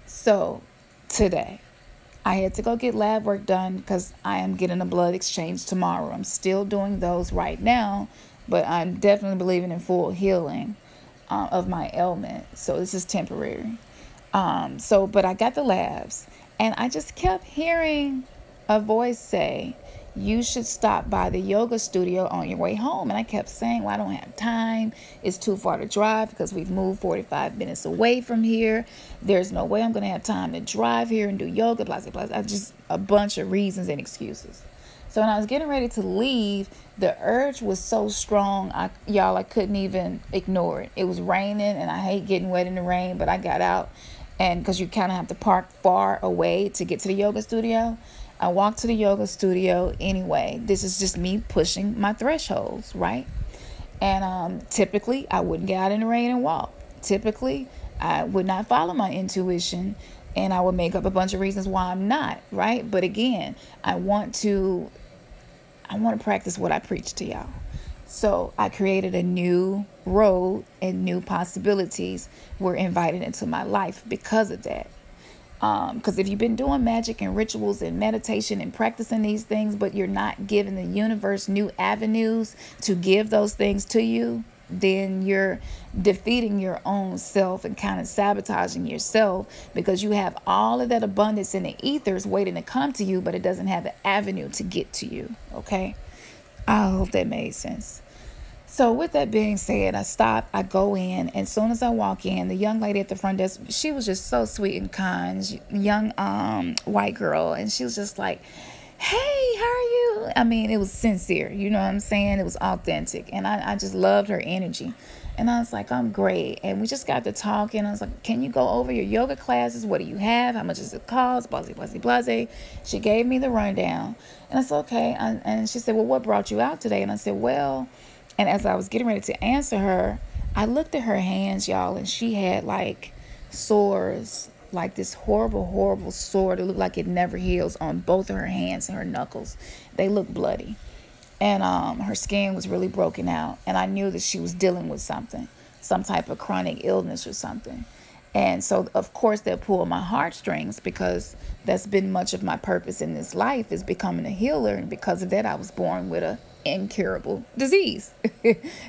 So, today, I had to go get lab work done because I am getting a blood exchange tomorrow. I'm still doing those right now, but I'm definitely believing in full healing of my ailment. So this is temporary. But I got the labs, and I just kept hearing a voice say, you should stop by the yoga studio on your way home. And I kept saying, well, I don't have time. It's too far to drive because we've moved 45 minutes away from here. There's no way I'm going to have time to drive here and do yoga, blah, blah, blah. Just a bunch of reasons and excuses. So when I was getting ready to leave, the urge was so strong, I couldn't even ignore it. It was raining, and I hate getting wet in the rain, but I got out, and because you kind of have to park far away to get to the yoga studio, I walked to the yoga studio anyway. This is just me pushing my thresholds, right? And typically, I wouldn't get out in the rain and walk. Typically, I would not follow my intuition, and I would make up a bunch of reasons why I'm not, right? But again, I want to I want to practice what I preach to y'all. So I created a new road, and new possibilities were invited into my life because of that. Because if you've been doing magic and rituals and meditation and practicing these things, but you're not giving the universe new avenues to give those things to you, then you're defeating your own self and kind of sabotaging yourself, because you have all of that abundance in the ethers waiting to come to you, but it doesn't have the avenue to get to you. Okay, I hope that made sense. So with that being said, I stop, I go in, and as soon as I walk in, the young lady at the front desk, she was just so sweet and kind, young white girl, and she was just like, hey, how are you? I mean, it was sincere, you know what I'm saying? It was authentic, and I just loved her energy. And I was like, I'm great. And we just got to talking. I was like, can you go over your yoga classes? What do you have? How much does it cost? Blase, blase, blase. She gave me the rundown. And I said, okay. And she said, well, what brought you out today? And I said, well, and as I was getting ready to answer her, I looked at her hands, y'all, and she had like sores, like this horrible, horrible sore that looked like it never heals on both of her hands and her knuckles. They looked bloody. And her skin was really broken out. And I knew that she was dealing with something, some type of chronic illness or something. And so, of course, that pulled my heartstrings, because that's been much of my purpose in this life, is becoming a healer. And because of that, I was born with a incurable disease.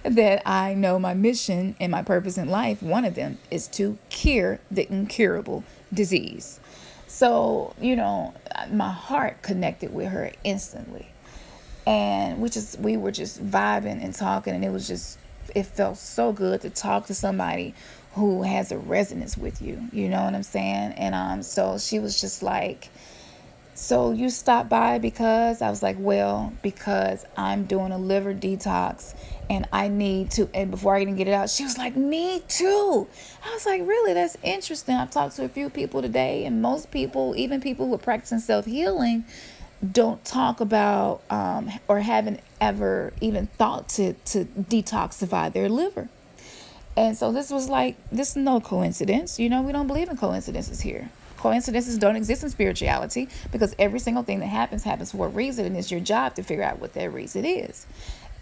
That I know my mission and my purpose in life, one of them is to cure the incurable disease. So, you know, my heart connected with her instantly. And we were just vibing and talking, and it felt so good to talk to somebody who has a resonance with you, you know what I'm saying? And so she was just like, so you stopped by because? I was like, well, because I'm doing a liver detox and I need to, and before I even get it out, she was like, me too. I was like, really? That's interesting. I've talked to a few people today, and most people, even people who are practicing self-healing, don't talk about or haven't ever even thought to detoxify their liver. And so this is no coincidence. You know, we don't believe in coincidences here. Coincidences don't exist in spirituality, because every single thing that happens for a reason, and it's your job to figure out what that reason is.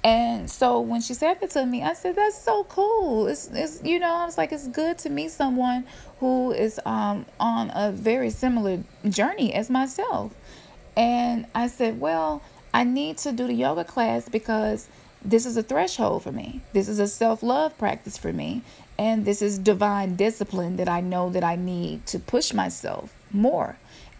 And so when she said that to me, I said, that's so cool. It's you know, I was like, it's good to meet someone who is on a very similar journey as myself. And I said, well, I need to do the yoga class because this is a threshold for me. This is a self-love practice for me. And this is divine discipline that I know that I need to push myself more.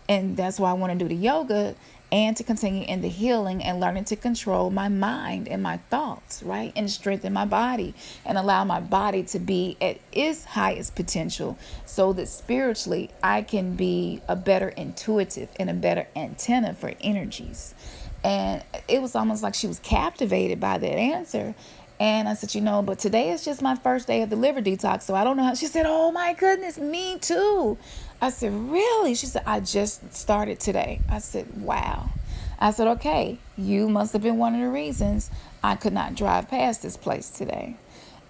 And that's why I want to do the yoga, and to continue in the healing and learning to control my mind and my thoughts, right? And strengthen my body and allow my body to be at its highest potential, so that spiritually I can be a better intuitive and a better antenna for energies. And it was almost like she was captivated by that answer. And I said, you know, but today is just my first day of the liver detox, so I don't know how. She said, oh my goodness, me too. I said, really? She said, I just started today. I said, wow. I said, okay, you must have been one of the reasons I could not drive past this place today.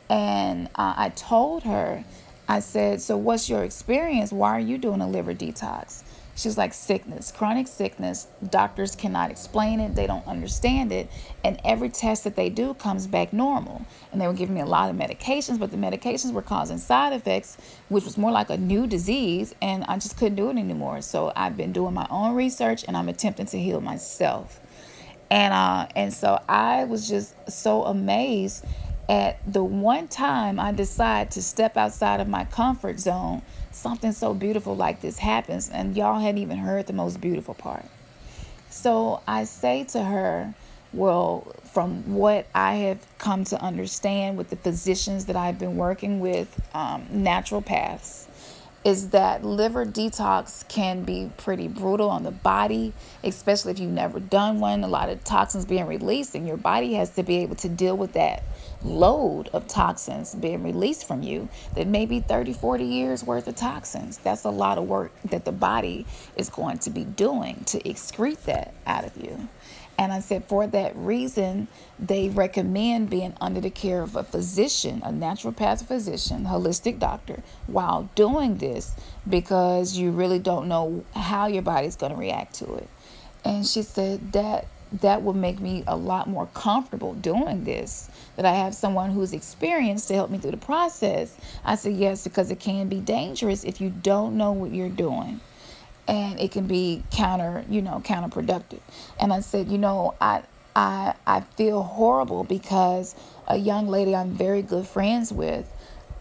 And I told her, I said, so what's your experience? Why are you doing a liver detox? She was like, sickness, chronic sickness. Doctors cannot explain it. They don't understand it. And every test that they do comes back normal. And they were giving me a lot of medications, but the medications were causing side effects, which was more like a new disease. And I just couldn't do it anymore. So I've been doing my own research, and I'm attempting to heal myself. And so I was just so amazed at the one time I decide to step outside of my comfort zone, something so beautiful like this happens. And y'all hadn't even heard the most beautiful part. So I say to her, well, from what I have come to understand with the physicians that I've been working with, naturopaths, is that liver detox can be pretty brutal on the body, especially if you've never done one. A lot of toxins being released, and your body has to be able to deal with that load of toxins being released from you. That may be 30, 40 years worth of toxins. That's a lot of work that the body is going to be doing to excrete that out of you. And I said, for that reason, they recommend being under the care of a physician, a naturopath physician, holistic doctor, while doing this, because you really don't know how your body's going to react to it. And she said, that that will make me a lot more comfortable doing this, that I have someone who's experienced to help me through the process. I said yes, because it can be dangerous if you don't know what you're doing, and it can be counterproductive. And I said, I feel horrible because a young lady I'm very good friends with,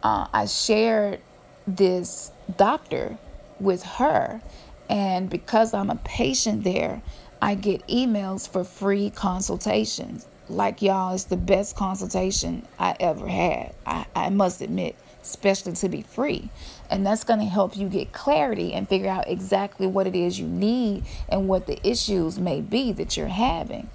I shared this doctor with her, and because I'm a patient there, I get emails for free consultations. Like, y'all, it's the best consultation I ever had. I must admit, especially to be free. And that's going to help you get clarity and figure out exactly what it is you need and what the issues may be that you're having.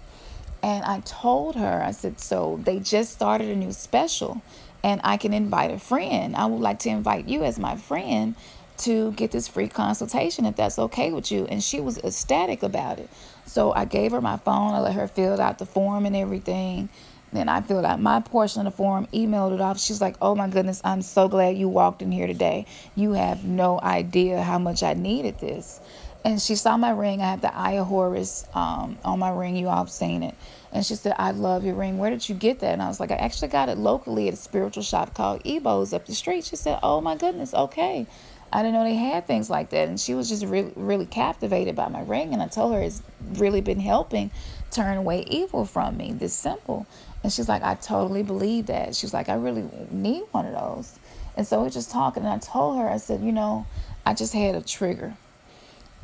And I told her, I said, so they just started a new special and I can invite a friend. I would like to invite you as my friend to get this free consultation if that's okay with you. And she was ecstatic about it. So I gave her my phone. I let her fill out the form and everything. Then I filled out my portion of the form, emailed it off. She's like, oh my goodness, I'm so glad you walked in here today. You have no idea how much I needed this. And she saw my ring. I have the Eye of Horus on my ring. You all have seen it. And she said, I love your ring. Where did you get that? And I was like, I actually got it locally at a spiritual shop called Ebo's up the street. She said, oh my goodness, okay. I didn't know they had things like that. And she was just really, really captivated by my ring. And I told her it's really been helping turn away evil from me, this simple. And she's like, I totally believe that. She's like, I really need one of those. And so we're just talking. And I told her, I said, I just had a trigger.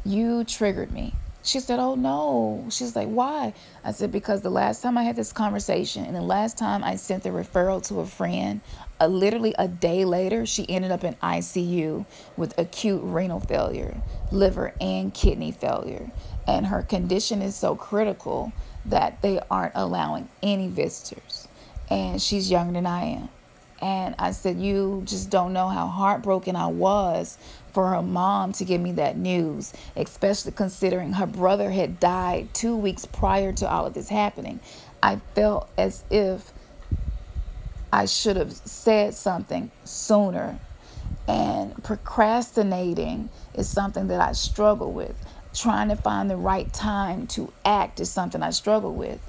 You triggered me. She said, oh no. She's like, why? I said, because the last time I had this conversation and the last time I sent the referral to a friend, literally a day later, she ended up in ICU with acute renal failure, liver and kidney failure. And her condition is so critical that they aren't allowing any visitors. And she's younger than I am. And I said, you just don't know how heartbroken I was for her mom to give me that news, especially considering her brother had died 2 weeks prior to all of this happening. I felt as if I should have said something sooner. And procrastinating is something that I struggle with. Trying to find the right time to act is something I struggle with.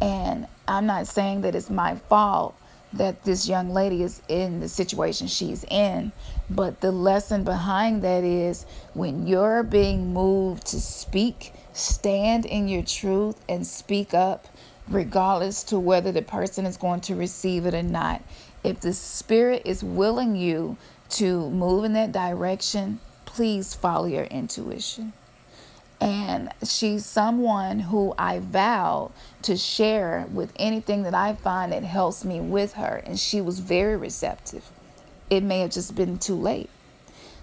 And I'm not saying that it's my fault that this young lady is in the situation she's in, but the lesson behind that is when you're being moved to speak, stand in your truth and speak up, regardless to whether the person is going to receive it or not. If the spirit is willing you to move in that direction, please follow your intuition. And she's someone who I vow to share with anything that I find that helps me with her. And she was very receptive. It may have just been too late.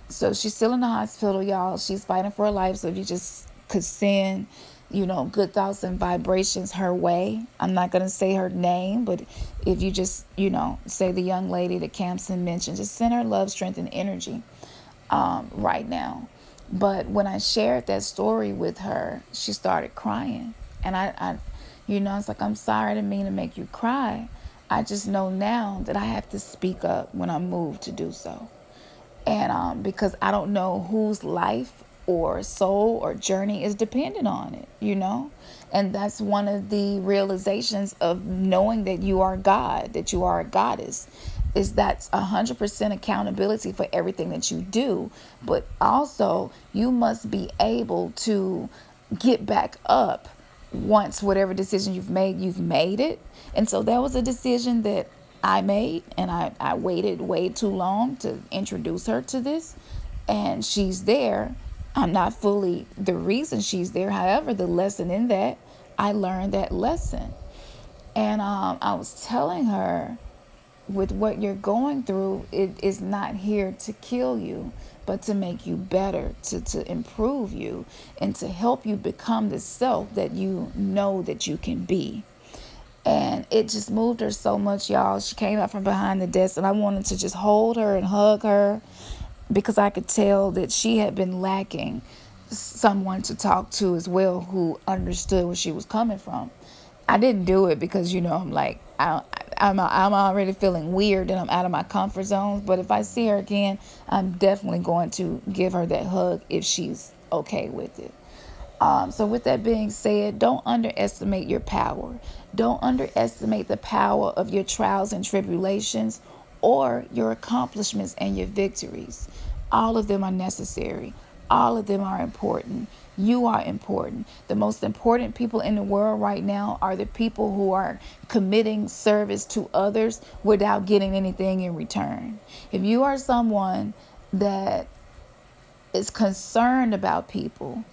So she's still in the hospital, y'all. She's fighting for her life. So if you just could send, good thoughts and vibrations her way. I'm not going to say her name, but if you just, say the young lady that Campson mentioned, just send her love, strength, and energy right now. But when I shared that story with her, she started crying. And I it's like, I'm sorry, I didn't mean to make you cry. I just know now that I have to speak up when I'm moved to do so. And because I don't know whose life or soul or journey is dependent on it, And that's one of the realizations of knowing that you are God, that you are a goddess. Is that's 100% accountability for everything that you do. But also, you must be able to get back up once whatever decision you've made it. And so that was a decision that I made, and I waited way too long to introduce her to this. And she's there. I'm not fully the reason she's there. However, the lesson in that, I learned that lesson. And I was telling her, with what you're going through, it is not here to kill you, but to make you better, to improve you, and to help you become the self that you know that you can be. And it just moved her so much, y'all. She came out from behind the desk, and I wanted to just hold her and hug her because I could tell that she had been lacking someone to talk to as well who understood where she was coming from. I didn't do it because, I'm like, I'm already feeling weird and I'm out of my comfort zone. But if I see her again, I'm definitely going to give her that hug if she's okay with it. So with that being said, don't underestimate your power. Don't underestimate the power of your trials and tribulations or your accomplishments and your victories. All of them are necessary. All of them are important. You are important. The most important people in the world right now are the people who are committing service to others without getting anything in return. If you are someone that is concerned about people,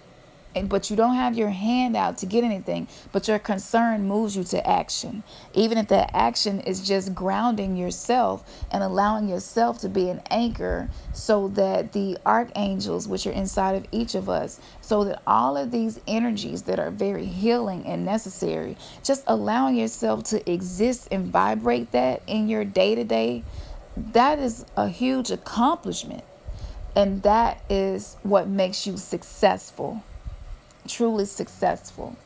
but you don't have your hand out to get anything, but your concern moves you to action. Even if that action is just grounding yourself and allowing yourself to be an anchor so that the archangels, which are inside of each of us, so that all of these energies that are very healing and necessary, just allowing yourself to exist and vibrate that in your day-to-day, that is a huge accomplishment. And that is what makes you successful, truly successful.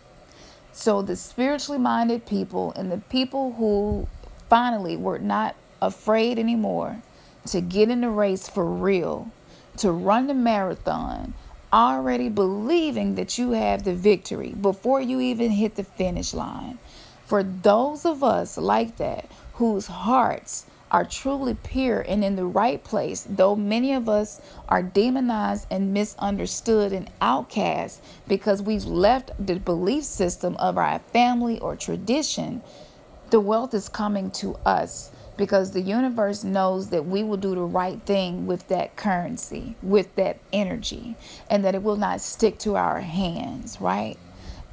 So the spiritually minded people and the people who finally were not afraid anymore to get in the race for real, to run the marathon, already believing that you have the victory before you even hit the finish line. For those of us like that, whose hearts are truly pure and in the right place, though many of us are demonized and misunderstood and outcast because we've left the belief system of our family or tradition, the wealth is coming to us because the universe knows that we will do the right thing with that currency, with that energy, and that it will not stick to our hands, right?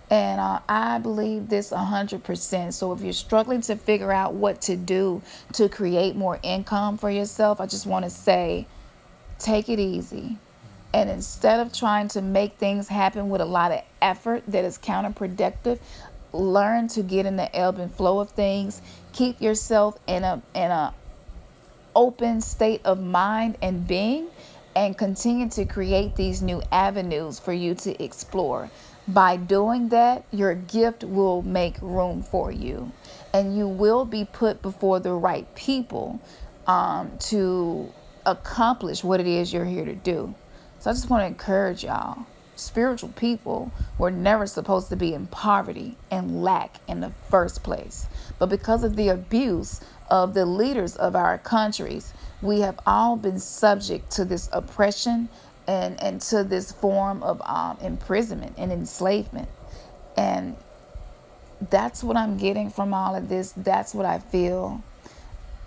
And I believe this 100%. So if you're struggling to figure out what to do to create more income for yourself, I just want to say, take it easy. And instead of trying to make things happen with a lot of effort that is counterproductive, learn to get in the ebb and flow of things. Keep yourself in a open state of mind and being, and continue to create these new avenues for you to explore. By doing that, your gift will make room for you, and you will be put before the right people to accomplish what it is you're here to do. So I just want to encourage y'all. Spiritual people were never supposed to be in poverty and lack in the first place. But because of the abuse of the leaders of our countries, we have all been subject to this oppression and to this form of imprisonment and enslavement. And that's what I'm getting from all of this. That's what I feel.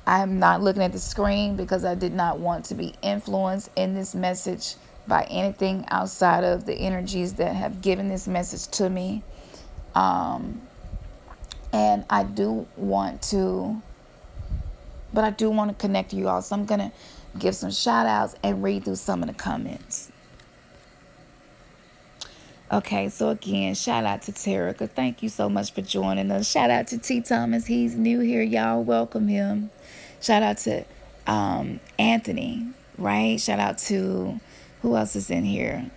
I'm not looking at the screen because I did not want to be influenced in this message by anything outside of the energies that have given this message to me. And I do want to connect to you all. So I'm going to give some shout outs and read through some of the comments. Okay, so again, shout out to Terica. Thank you so much for joining us. Shout out to T. Thomas. He's new here. Y'all welcome him. Shout out to Anthony, right? Shout out to, who else is in here?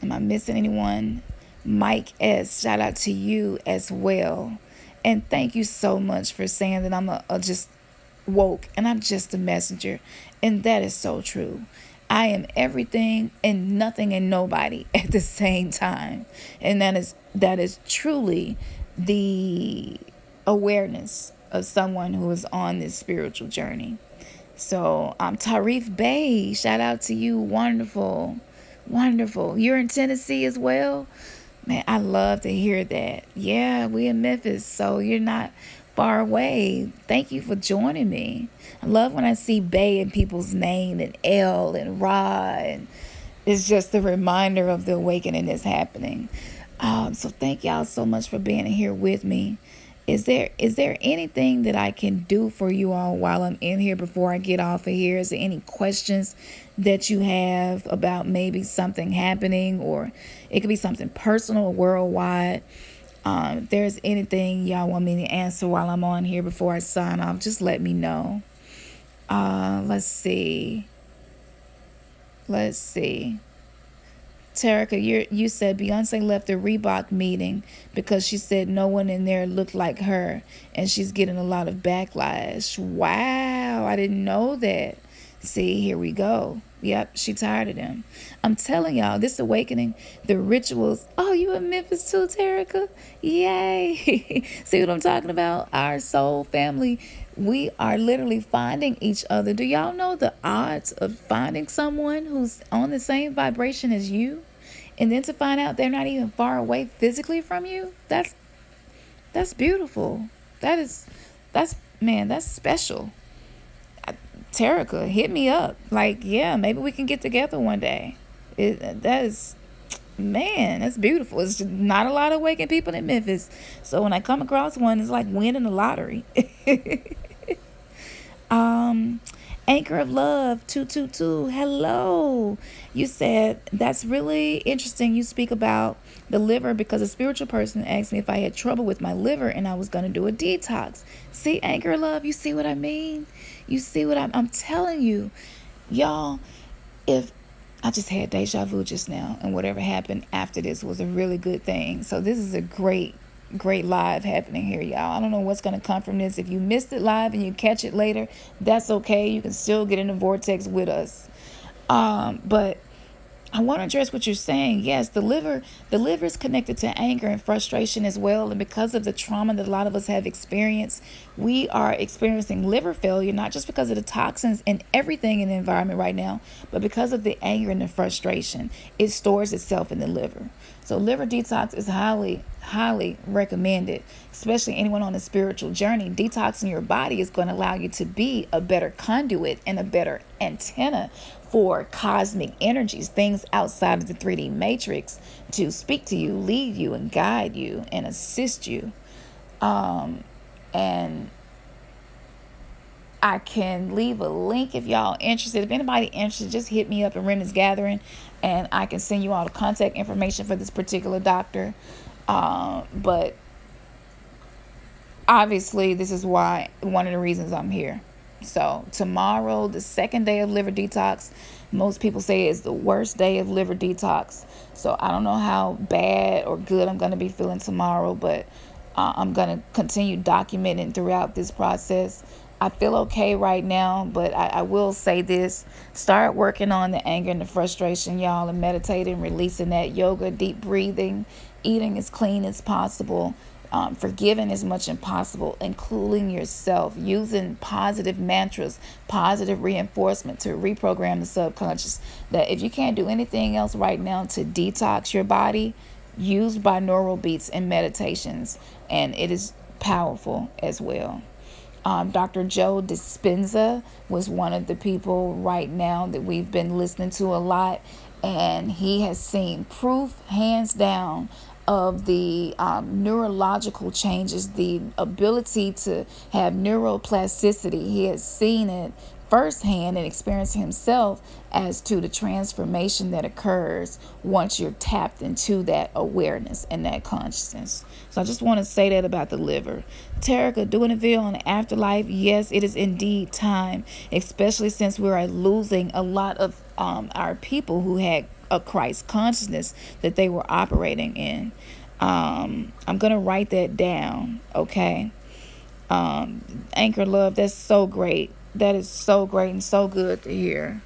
Am I missing anyone? Mike S. Shout out to you as well. And thank you so much for saying that I'm a just woke and I'm just a messenger. And that is so true. I am everything and nothing and nobody at the same time. And that is truly the awareness of someone who is on this spiritual journey. So Tarif Bay, shout out to you. Wonderful. Wonderful. You're in Tennessee as well? Man, I love to hear that. Yeah, we in Memphis, so you're not far away. Thank you for joining me. I love when I see Bay in people's name and L and Ra, and it's just a reminder of the awakening that's happening. So thank y'all so much for being here with me. Is there anything that I can do for you all while I'm in here before I get off of here? Is there any questions that you have about maybe something happening, or it could be something personal or worldwide? If there's anything y'all want me to answer while I'm on here before I sign off, just let me know. Let's see. Terica, you said Beyonce left the Reebok meeting because she said no one in there looked like her, and she's getting a lot of backlash. Wow, I didn't know that. See, here we go. Yep, she tired of them. I'm telling y'all, this awakening, the rituals. Oh, you in Memphis too, Terica? Yay. See what I'm talking about? Our soul family. We are literally finding each other. Do y'all know the odds of finding someone who's on the same vibration as you? And then to find out they're not even far away physically from you? That's beautiful. That's man, that's special. Terica, hit me up. Like, yeah, maybe we can get together one day. That is, man, that's beautiful. It's just not a lot of waking people in Memphis. So when I come across one, it's like winning the lottery. um, Anchor of Love 222. Hello. You said that's really interesting. You speak about the liver because a spiritual person asked me if I had trouble with my liver and I was going to do a detox. See, Anchor of Love, you see what I mean? You see what I'm telling you, y'all. If I just had deja vu just now, and whatever happened after this was a really good thing. So this is a great live happening here, y'all. I don't know what's going to come from this. If you missed it live and you catch it later, that's okay. You can still get in the vortex with us. But I want to address what you're saying. Yes, the liver is connected to anger and frustration as well. And because of the trauma that a lot of us have experienced, we are experiencing liver failure, not just because of the toxins and everything in the environment right now, but because of the anger and the frustration. It stores itself in the liver. So liver detox is highly recommended, especially anyone on a spiritual journey. Detoxing your body is going to allow you to be a better conduit and a better antenna for cosmic energies, things outside of the 3D matrix, to speak to you, lead you, and guide you and assist you. And I can leave a link if y'all interested. If anybody interested, just hit me up at Remnants Gathering, and I can send you all the contact information for this particular doctor. But obviously, this is why one of the reasons I'm here. So tomorrow, the second day of liver detox, most people say is the worst day of liver detox. So I don't know how bad or good I'm going to be feeling tomorrow, but I'm going to continue documenting throughout this process. I feel okay right now, but I will say this. Start working on the anger and the frustration, y'all, and meditating, releasing that, yoga, deep breathing, eating as clean as possible, forgiving as much as possible, including yourself, using positive mantras, positive reinforcement to reprogram the subconscious. That if you can't do anything else right now to detox your body, use binaural beats and meditations, and it is powerful as well. Dr. Joe Dispenza was one of the people right now that we've been listening to a lot, and he has seen proof, hands down, of the neurological changes, the ability to have neuroplasticity. He has seen it firsthand and experienced himself as to the transformation that occurs once you're tapped into that awareness and that consciousness. So I just want to say that about the liver. Terica, doing a video on the afterlife. Yes, it is indeed time, especially since we are losing a lot of our people who had a Christ consciousness that they were operating in. I'm going to write that down, okay? Anchor Love, that's so great. That is so great and so good to hear.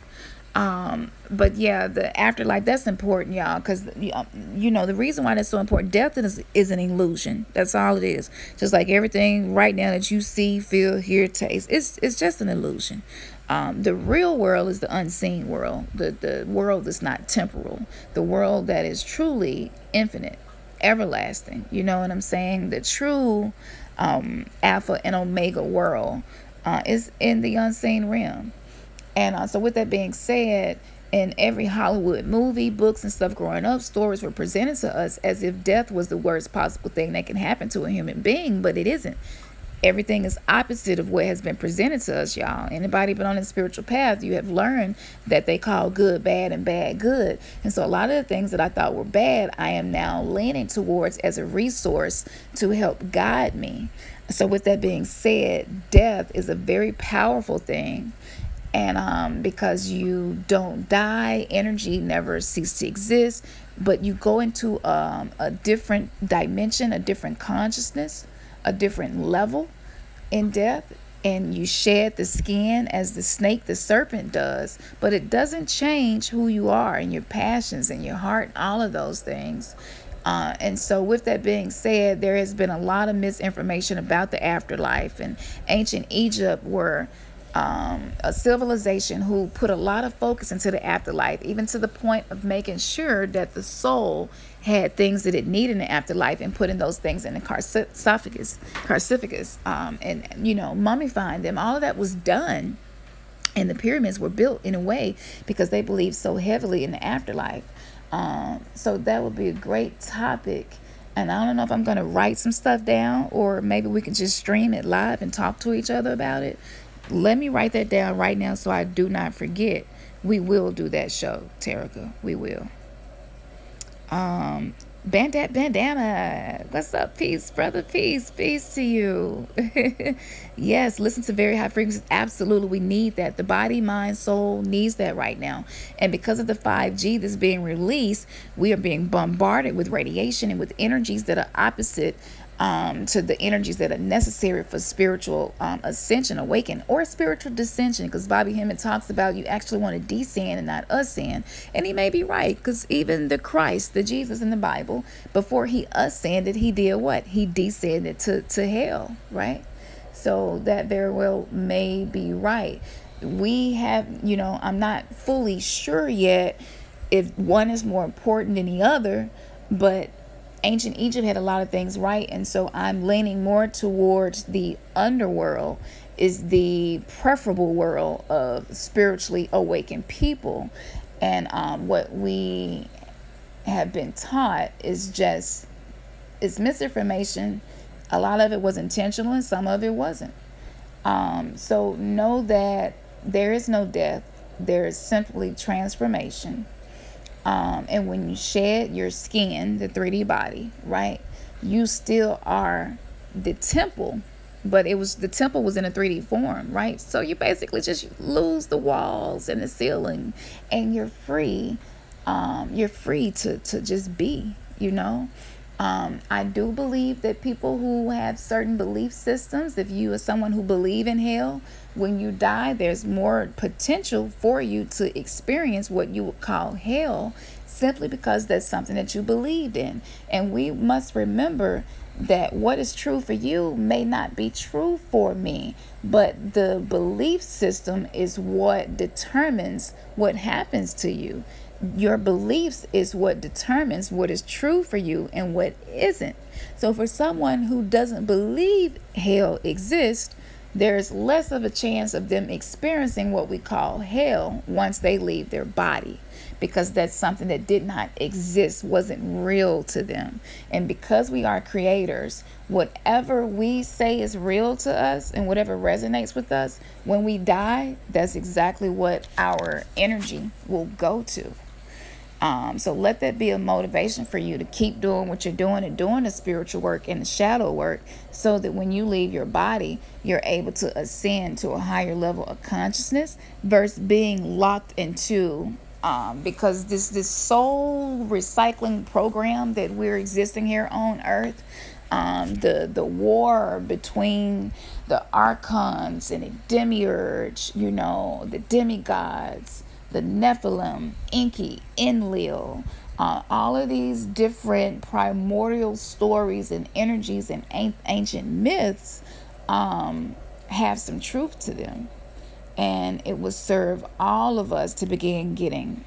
But yeah, the afterlife, that's important, y'all, because you know the reason why that's so important. Death is an illusion. That's all it is. Just like everything right now that you see, feel, hear, taste, it's just an illusion. The real world is the unseen world, the world that's not temporal, the world that is truly infinite, everlasting. You know what I'm saying? The true Alpha and Omega world is in the unseen realm. And so with that being said, in every Hollywood movie, books and stuff growing up, stories were presented to us as if death was the worst possible thing that can happen to a human being, but it isn't. Everything is opposite of what has been presented to us, y'all. Anybody been on a spiritual path, you have learned that they call good bad and bad good. And so a lot of the things that I thought were bad, I am now leaning towards as a resource to help guide me. So with that being said, death is a very powerful thing. And because you don't die, energy never ceases to exist, but you go into a different dimension, a different consciousness, a different level in death. and you shed the skin as the snake, the serpent does, but it doesn't change who you are and your passions and your heart, all of those things. And so with that being said, there has been a lot of misinformation about the afterlife, and ancient Egypt were a civilization who put a lot of focus into the afterlife, even to the point of making sure that the soul had things that it needed in the afterlife and putting those things in the sarcophagus, and mummifying them. All of that was done, and the pyramids were built in a way because they believed so heavily in the afterlife. So that would be a great topic. And I don't know if I'm going to write some stuff down, or maybe we can just stream it live and talk to each other about it. Let me write that down right now so I do not forget. We will do that show, Terica. We will. Bandana. What's up? Peace, brother. Peace to you. Yes, listen to very high frequencies. Absolutely, we need that. The body, mind, soul needs that right now. And because of the 5G that's being released, we are being bombarded with radiation and with energies that are opposite to the energies that are necessary for spiritual ascension, awaken, or spiritual descension. Because Bobby Hemmett talks about you actually want to descend and not ascend. And he may be right, because even the Christ, the Jesus in the Bible, before he ascended, he did what? He descended to hell, right? So that very well may be right. We have, I'm not fully sure yet if one is more important than the other, but ancient Egypt had a lot of things right, and so I'm leaning more towards the underworld is the preferable world of spiritually awakened people. And what we have been taught is misinformation. A lot of it was intentional and some of it wasn't. So know that there is no death. There is simply transformation. And when you shed your skin, the 3D body, right, you still are the temple, but the temple was in a 3D form, right? So you basically just lose the walls and the ceiling, and you're free. You're free to just be, I do believe that people who have certain belief systems, if you are someone who believe in hell, when you die, there's more potential for you to experience what you would call hell, simply because that's something that you believed in. And we must remember that what is true for you may not be true for me, but the belief system is what determines what happens to you. Your beliefs is what determines what is true for you and what isn't. So for someone who doesn't believe hell exists, there's less of a chance of them experiencing what we call hell once they leave their body, because that's something that did not exist, wasn't real to them. And because we are creators, whatever we say is real to us and whatever resonates with us, when we die, that's exactly what our energy will go to. So let that be a motivation for you to keep doing what you're doing and doing the spiritual work and the shadow work, so that when you leave your body, you're able to ascend to a higher level of consciousness versus being locked into because this soul recycling program that we're existing here on earth, the war between the archons and the demiurge, the demigods, the Nephilim, Enki, Enlil, all of these different primordial stories and energies and ancient myths have some truth to them. And it will serve all of us to begin getting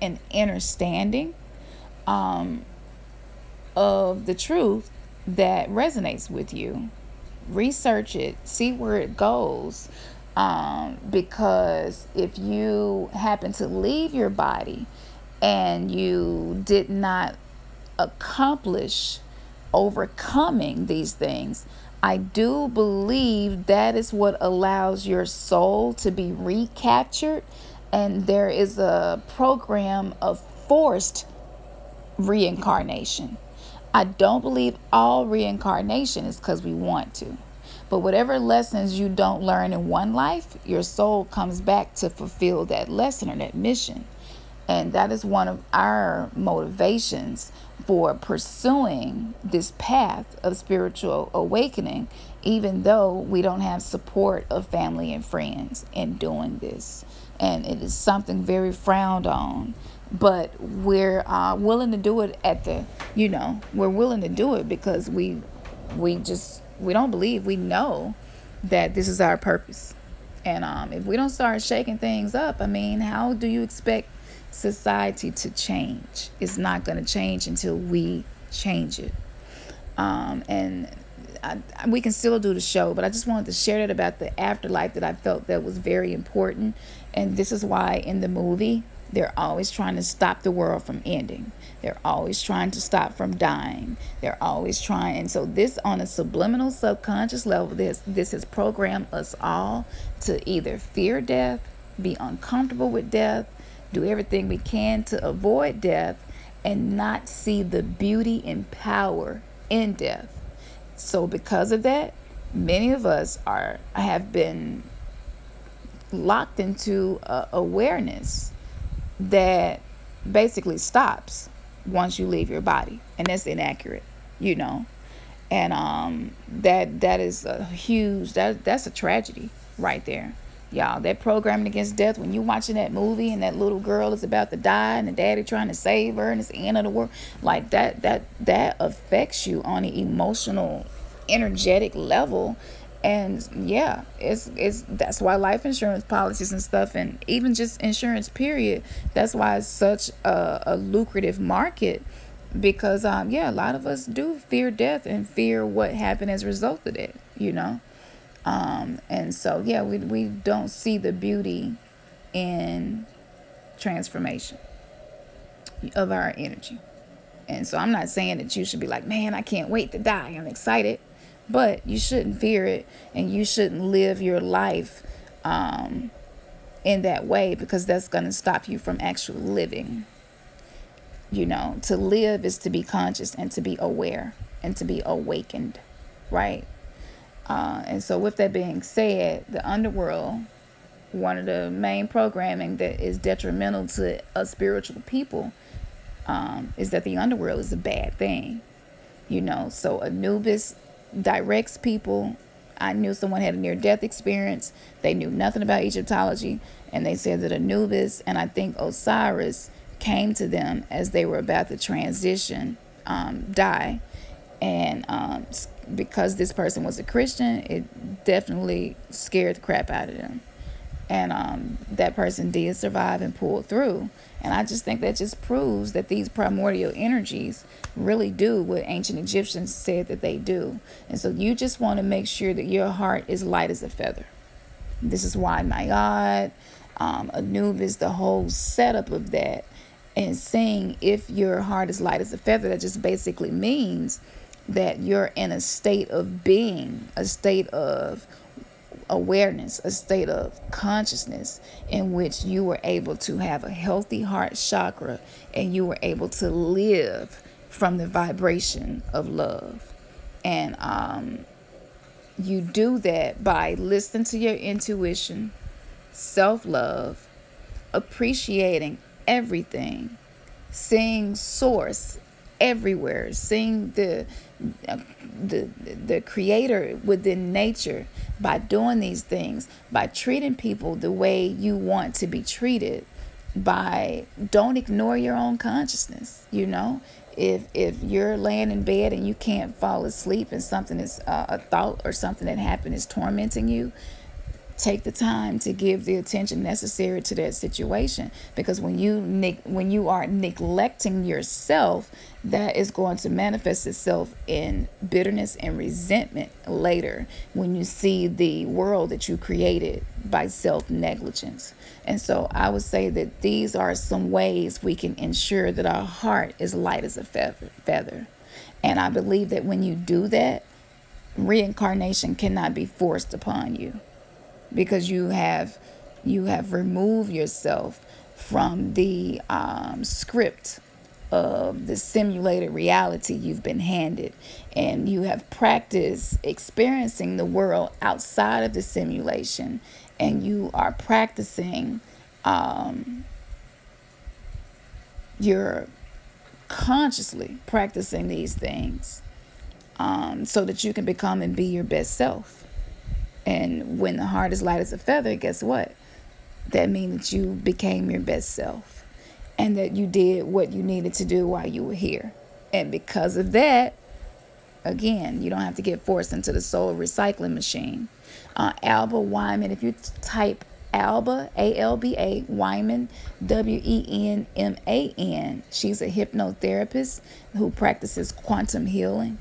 an understanding of the truth that resonates with you. Research it, see where it goes. Because if you happen to leave your body and you did not accomplish overcoming these things, I do believe that is what allows your soul to be recaptured. And there is a program of forced reincarnation. I don't believe all reincarnation is because we want to. But whatever lessons you don't learn in one life, your soul comes back to fulfill that lesson or that mission. And that is one of our motivations for pursuing this path of spiritual awakening, even though we don't have support of family and friends in doing this. And it is something very frowned on. But we're willing to do it we're willing to do it because we don't believe, we know that this is our purpose. And if we don't start shaking things up, I mean, how do you expect society to change? It's not going to change until we change it. And we can still do the show, but I just wanted to share that about the afterlife that I felt that was very important. And this is why in the movie, they're always trying to stop the world from ending. They're always trying to stop from dying. They're always trying. And so this, on a subliminal subconscious level, this has programmed us all to either fear death, be uncomfortable with death, do everything we can to avoid death, and not see the beauty and power in death. So because of that, many of us have been locked into awareness that basically stops once you leave your body, and that's inaccurate, and that is a huge, that's a tragedy right there, y'all. That programming against death, when you watching that movie and that little girl is about to die and the daddy trying to save her and it's the end of the world, like that affects you on an emotional, energetic level. And yeah, it's that's why life insurance policies and stuff, and even just insurance period, that's why it's such a lucrative market, because a lot of us do fear death and fear what happened as a result of that, and so we don't see the beauty in transformation of our energy. And so I'm not saying that you should be like, man, I can't wait to die, I'm excited. But you shouldn't fear it, and you shouldn't live your life in that way, because that's going to stop you from actually living. To live is to be conscious and to be aware and to be awakened, right? And so with that being said, the underworld, one of the main programming that is detrimental to us spiritual people, is that the underworld is a bad thing. So Anubis directs people. I knew someone had a near-death experience. They knew nothing about Egyptology, and they said that Anubis and I think Osiris came to them as they were about to transition, die, and because this person was a Christian, it definitely scared the crap out of them. And that person did survive and pulled through. And I just think that just proves that these primordial energies really do what ancient Egyptians said that they do. And so you just want to make sure that your heart is light as a feather. This is why Nayad, Anubis, the whole setup of that, and saying if your heart is light as a feather, that just basically means that you're in a state of being, a state of awareness, a state of consciousness in which you were able to have a healthy heart chakra, and you were able to live from the vibration of love. And you do that by listening to your intuition, self-love, appreciating everything, seeing source everywhere, seeing the creator within nature. By doing these things, by treating people the way you want to be treated, by don't ignore your own consciousness. If you're laying in bed and you can't fall asleep, and something is a thought or something that happened is tormenting you, take the time to give the attention necessary to that situation, because when you are neglecting yourself, that is going to manifest itself in bitterness and resentment later when you see the world that you created by self-negligence. And so I would say that these are some ways we can ensure that our heart is light as a feather. And I believe that when you do that, reincarnation cannot be forced upon you, because you have removed yourself from the script of the simulated reality you've been handed, and you have practiced experiencing the world outside of the simulation, and you are practicing You're consciously practicing these things, so that you can become and be your best self. And when the heart is light as a feather, guess what? That means that you became your best self, and that you did what you needed to do while you were here. And because of that, again, you don't have to get forced into the soul recycling machine. Alba Wyman, if you type Alba, Alba Wyman, Wenman, she's a hypnotherapist who practices quantum healing.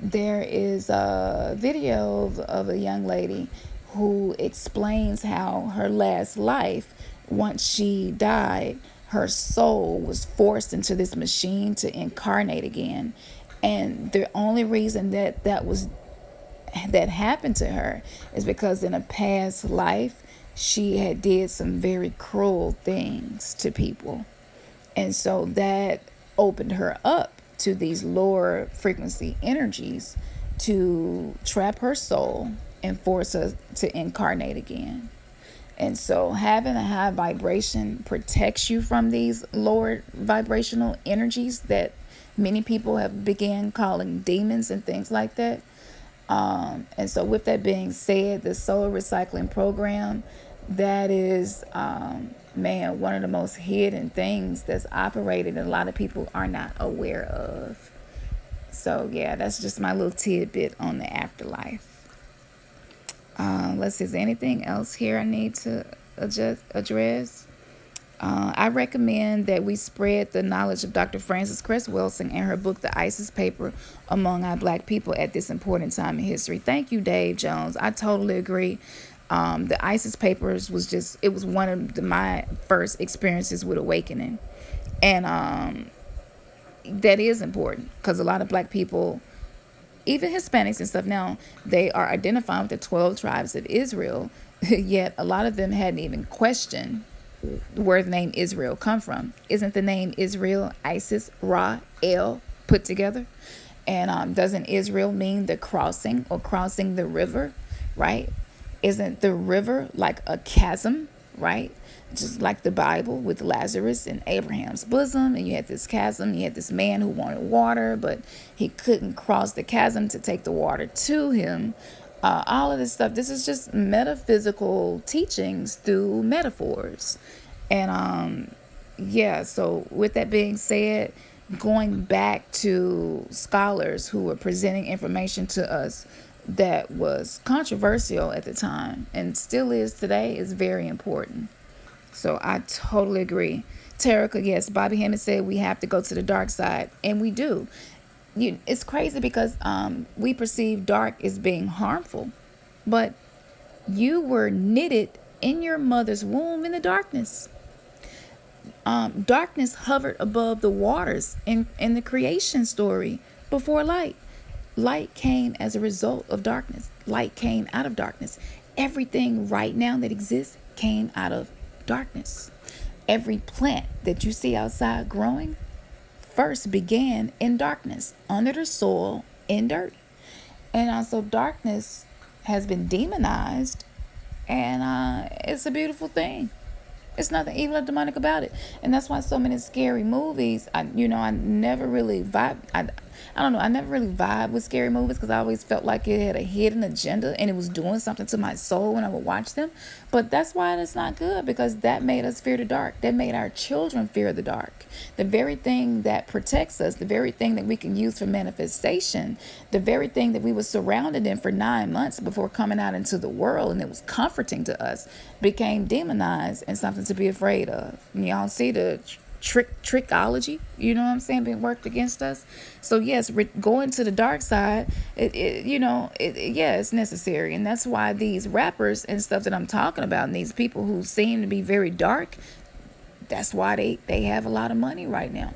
There is a video of a young lady who explains how her last life, once she died, her soul was forced into this machine to incarnate again. And the only reason that happened to her is because in a past life she had did some very cruel things to people. And so that opened her up to these lower frequency energies to trap her soul and force her to incarnate again. And so having a high vibration protects you from these lower vibrational energies that many people have began calling demons and things like that. And so with that being said, the soul recycling program, that is, one of the most hidden things that's operated and a lot of people are not aware of. So yeah, that's just my little tidbit on the afterlife. Let's see, is there anything else here I need to address? I recommend that we spread the knowledge of Dr. Frances Cress Welsing and her book, The ISIS Paper, among our Black people at this important time in history. Thank you, Dave Jones. I totally agree. The ISIS Papers it was one of my first experiences with awakening. And that is important because a lot of Black people, even Hispanics and stuff now, they are identifying with the 12 tribes of Israel, yet a lot of them hadn't even questioned where the name Israel come from. Isn't the name Israel Isis, Ra, El put together? And doesn't Israel mean the crossing or crossing the river, right? Isn't the river like a chasm, right? Just like the Bible with Lazarus in Abraham's bosom, and you had this chasm, you had this man who wanted water, but he couldn't cross the chasm to take the water to him. All of this stuff, this is just metaphysical teachings through metaphors. And so with that being said, going back to scholars who were presenting information to us that was controversial at the time and still is today is very important. So I totally agree. Terica, yes, Bobby Hammond said we have to go to the dark side, and we do. It's crazy because we perceive dark as being harmful, but you were knitted in your mother's womb in the darkness. Darkness hovered above the waters in the creation story before light. Light came as a result of darkness. Light came out of darkness. Everything right now that exists came out of darkness. Every plant that you see outside growing first began in darkness, under the soil, in dirt. And also darkness has been demonized, and it's a beautiful thing. It's nothing evil or demonic about it. And that's why so many scary movies, I never really vibe. I never really vibe with scary movies because I always felt like it had a hidden agenda and it was doing something to my soul when I would watch them. But that's why it's not good, because that made us fear the dark. That made our children fear the dark. The very thing that protects us, the very thing that we can use for manifestation, the very thing that we were surrounded in for 9 months before coming out into the world, and it was comforting to us, became demonized and something to be afraid of. And y'all see the trickology, you know what I'm saying, being worked against us. So yes, going to the dark side, it's necessary. And that's why these rappers and stuff that I'm talking about, and these people who seem to be very dark, that's why they have a lot of money right now.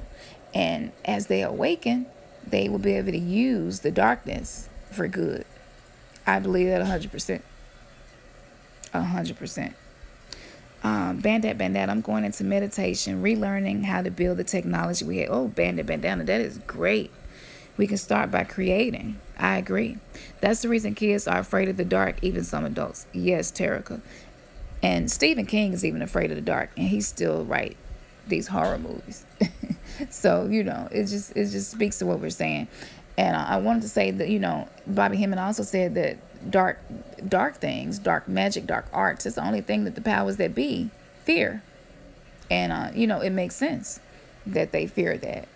And as they awaken, they will be able to use the darkness for good. I believe that 100%. 100%. Bandit, I'm going into meditation, relearning how to build the technology we have. Oh, Bandana, that is great. We can start by creating. I agree. That's the reason kids are afraid of the dark, even some adults. Yes, Terica. And Stephen King is even afraid of the dark, and he's still write these horror movies. So, it just speaks to what we're saying. And I wanted to say that, Bobby Hemming also said that dark things, dark magic, dark arts, it's the only thing that the powers that be fear. And, it makes sense that they fear that,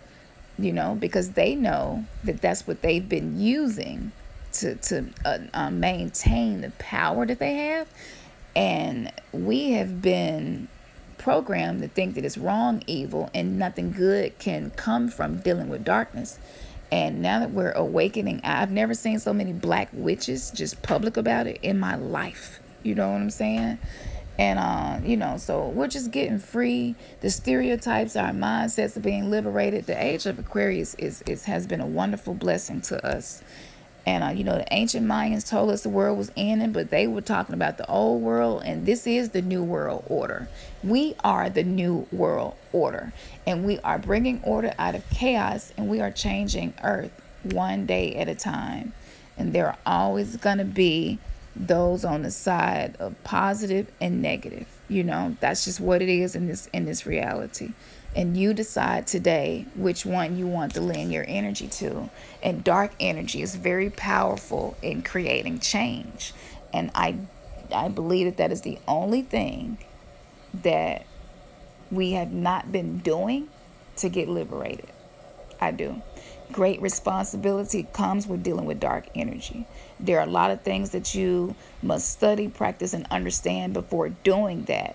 because they know that that's what they've been using to maintain the power that they have. And we have been programmed to think that it's wrong, evil, and nothing good can come from dealing with darkness. And now that we're awakening, I've never seen so many black witches just public about it in my life. You know what I'm saying? And, so we're just getting free. The stereotypes, our mindsets are being liberated. The age of Aquarius has been a wonderful blessing to us. And, the ancient Mayans told us the world was ending, but they were talking about the old world, and this is the new world order. We are the new world order, and we are bringing order out of chaos, and we are changing Earth one day at a time. And there are always going to be those on the side of positive and negative. That's just what it is in this reality. And you decide today which one you want to lend your energy to. And dark energy is very powerful in creating change. And I believe that is the only thing that we have not been doing to get liberated. I do. Great responsibility comes with dealing with dark energy. There are a lot of things that you must study, practice, and understand before doing that.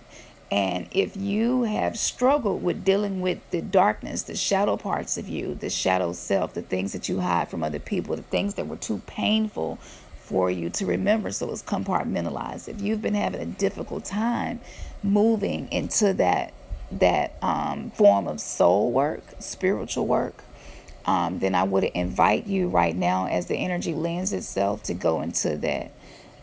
And if you have struggled with dealing with the darkness, the shadow parts of you, the shadow self, the things that you hide from other people, the things that were too painful for you to remember, so it's compartmentalized. If you've been having a difficult time moving into that form of soul work, spiritual work, then I would invite you right now, as the energy lends itself, to go into that.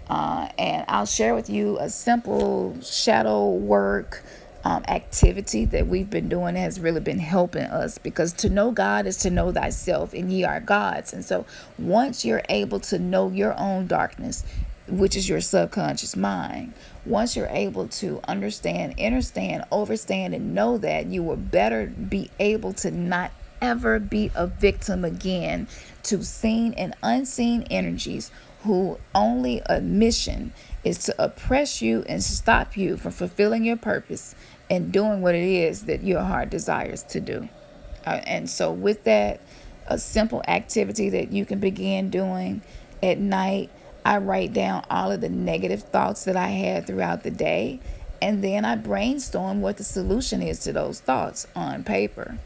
And I'll share with you a simple shadow work activity that we've been doing that has really been helping us, because to know God is to know thyself, and ye are gods. And so once you're able to know your own darkness, which is your subconscious mind, once you're able to understand, understand, overstand, and know that, you will better be able to not ever be a victim again to seen and unseen energies who only a mission is to oppress you and stop you from fulfilling your purpose and doing what it is that your heart desires to do. And so with that, a simple activity that you can begin doing at night, I write down all of the negative thoughts that I had throughout the day, and then I brainstorm what the solution is to those thoughts on paper.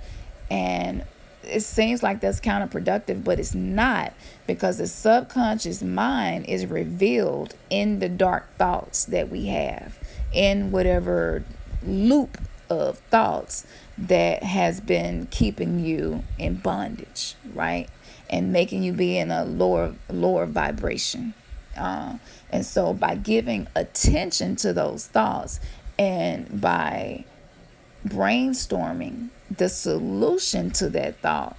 And it seems like that's counterproductive, but it's not, because the subconscious mind is revealed in the dark thoughts that we have, in whatever loop of thoughts that has been keeping you in bondage, right? And making you be in a lower vibration. And so by giving attention to those thoughts and by brainstorming the solution to that thought,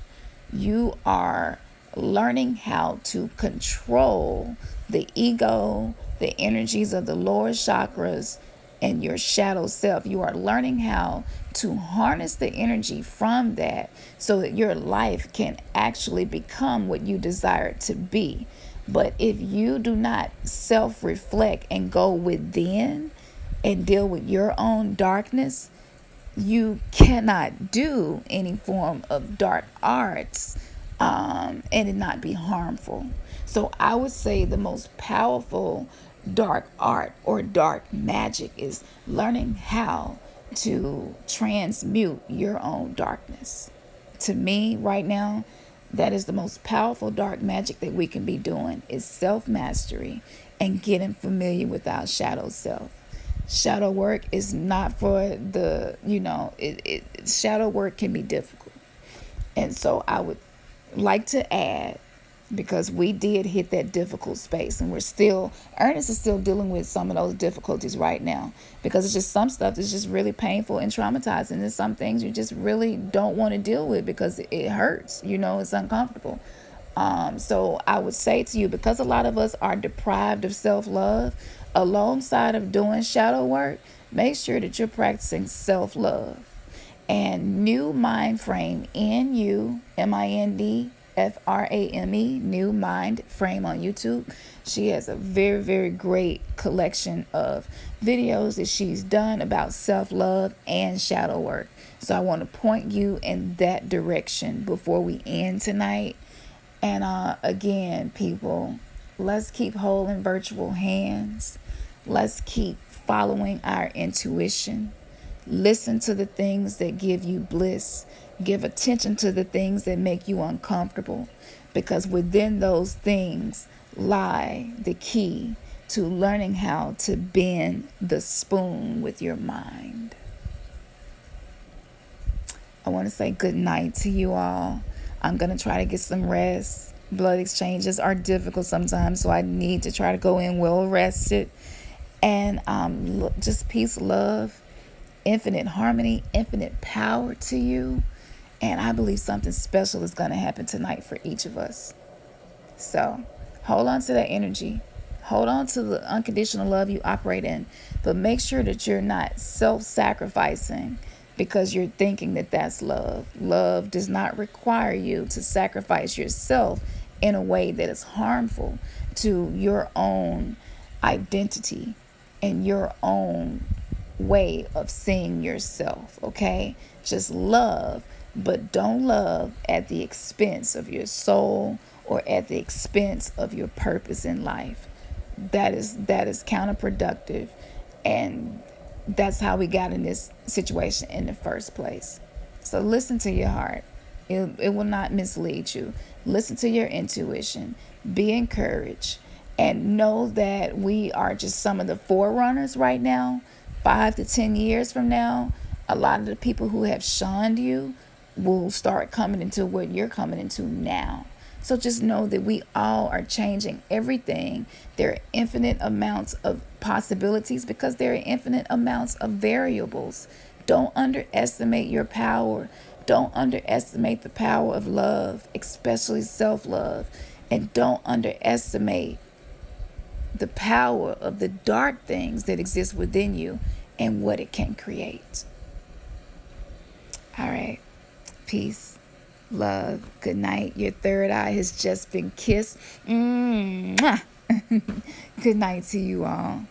you are learning how to control the ego, the energies of the lower chakras, and your shadow self. You are learning how to harness the energy from that so that your life can actually become what you desire it to be. But if you do not self-reflect and go within and deal with your own darkness, you cannot do any form of dark arts and it not be harmful. So I would say the most powerful dark art or dark magic is learning how to transmute your own darkness. To me, right now, that is the most powerful dark magic that we can be doing, is self-mastery and getting familiar with our shadow self. Shadow work is not for the, shadow work can be difficult. And so I would like to add, because we did hit that difficult space, and Ernest is still dealing with some of those difficulties right now, because it's just some stuff that's just really painful and traumatizing. There's some things you just really don't want to deal with because it hurts, it's uncomfortable. So I would say to you, because a lot of us are deprived of self-love, alongside of doing shadow work, make sure that you're practicing self-love. And New Mind Frame, NUMINDFRAME, New Mind Frame on YouTube. She has a very, very great collection of videos that she's done about self-love and shadow work. So I want to point you in that direction before we end tonight. And again, people, let's keep holding virtual hands. Let's keep following our intuition. Listen to the things that give you bliss. Give attention to the things that make you uncomfortable, because within those things lie the key to learning how to bend the spoon with your mind. I want to say good night to you all. I'm going to try to get some rest. Blood exchanges are difficult sometimes, so I need to try to go in well rested. And just peace, love, infinite harmony, infinite power to you. And I believe something special is going to happen tonight for each of us. So hold on to that energy. Hold on to the unconditional love you operate in. But make sure that you're not self-sacrificing because you're thinking that that's love. Love does not require you to sacrifice yourself in a way that is harmful to your own identity and your own way of seeing yourself, okay? Just love, but don't love at the expense of your soul or at the expense of your purpose in life. That is counterproductive, and that's how we got in this situation in the first place. So listen to your heart. It will not mislead you. Listen to your intuition. Be encouraged, and know that we are just some of the forerunners right now. 5 to 10 years from now, a lot of the people who have shunned you will start coming into what you're coming into now. So just know that we all are changing everything. There are infinite amounts of possibilities because there are infinite amounts of variables. Don't underestimate your power. Don't underestimate the power of love, especially self-love. And don't underestimate the power of the dark things that exist within you and what it can create. All right. Peace, love, good night. Your third eye has just been kissed. Mwah. Good night to you all.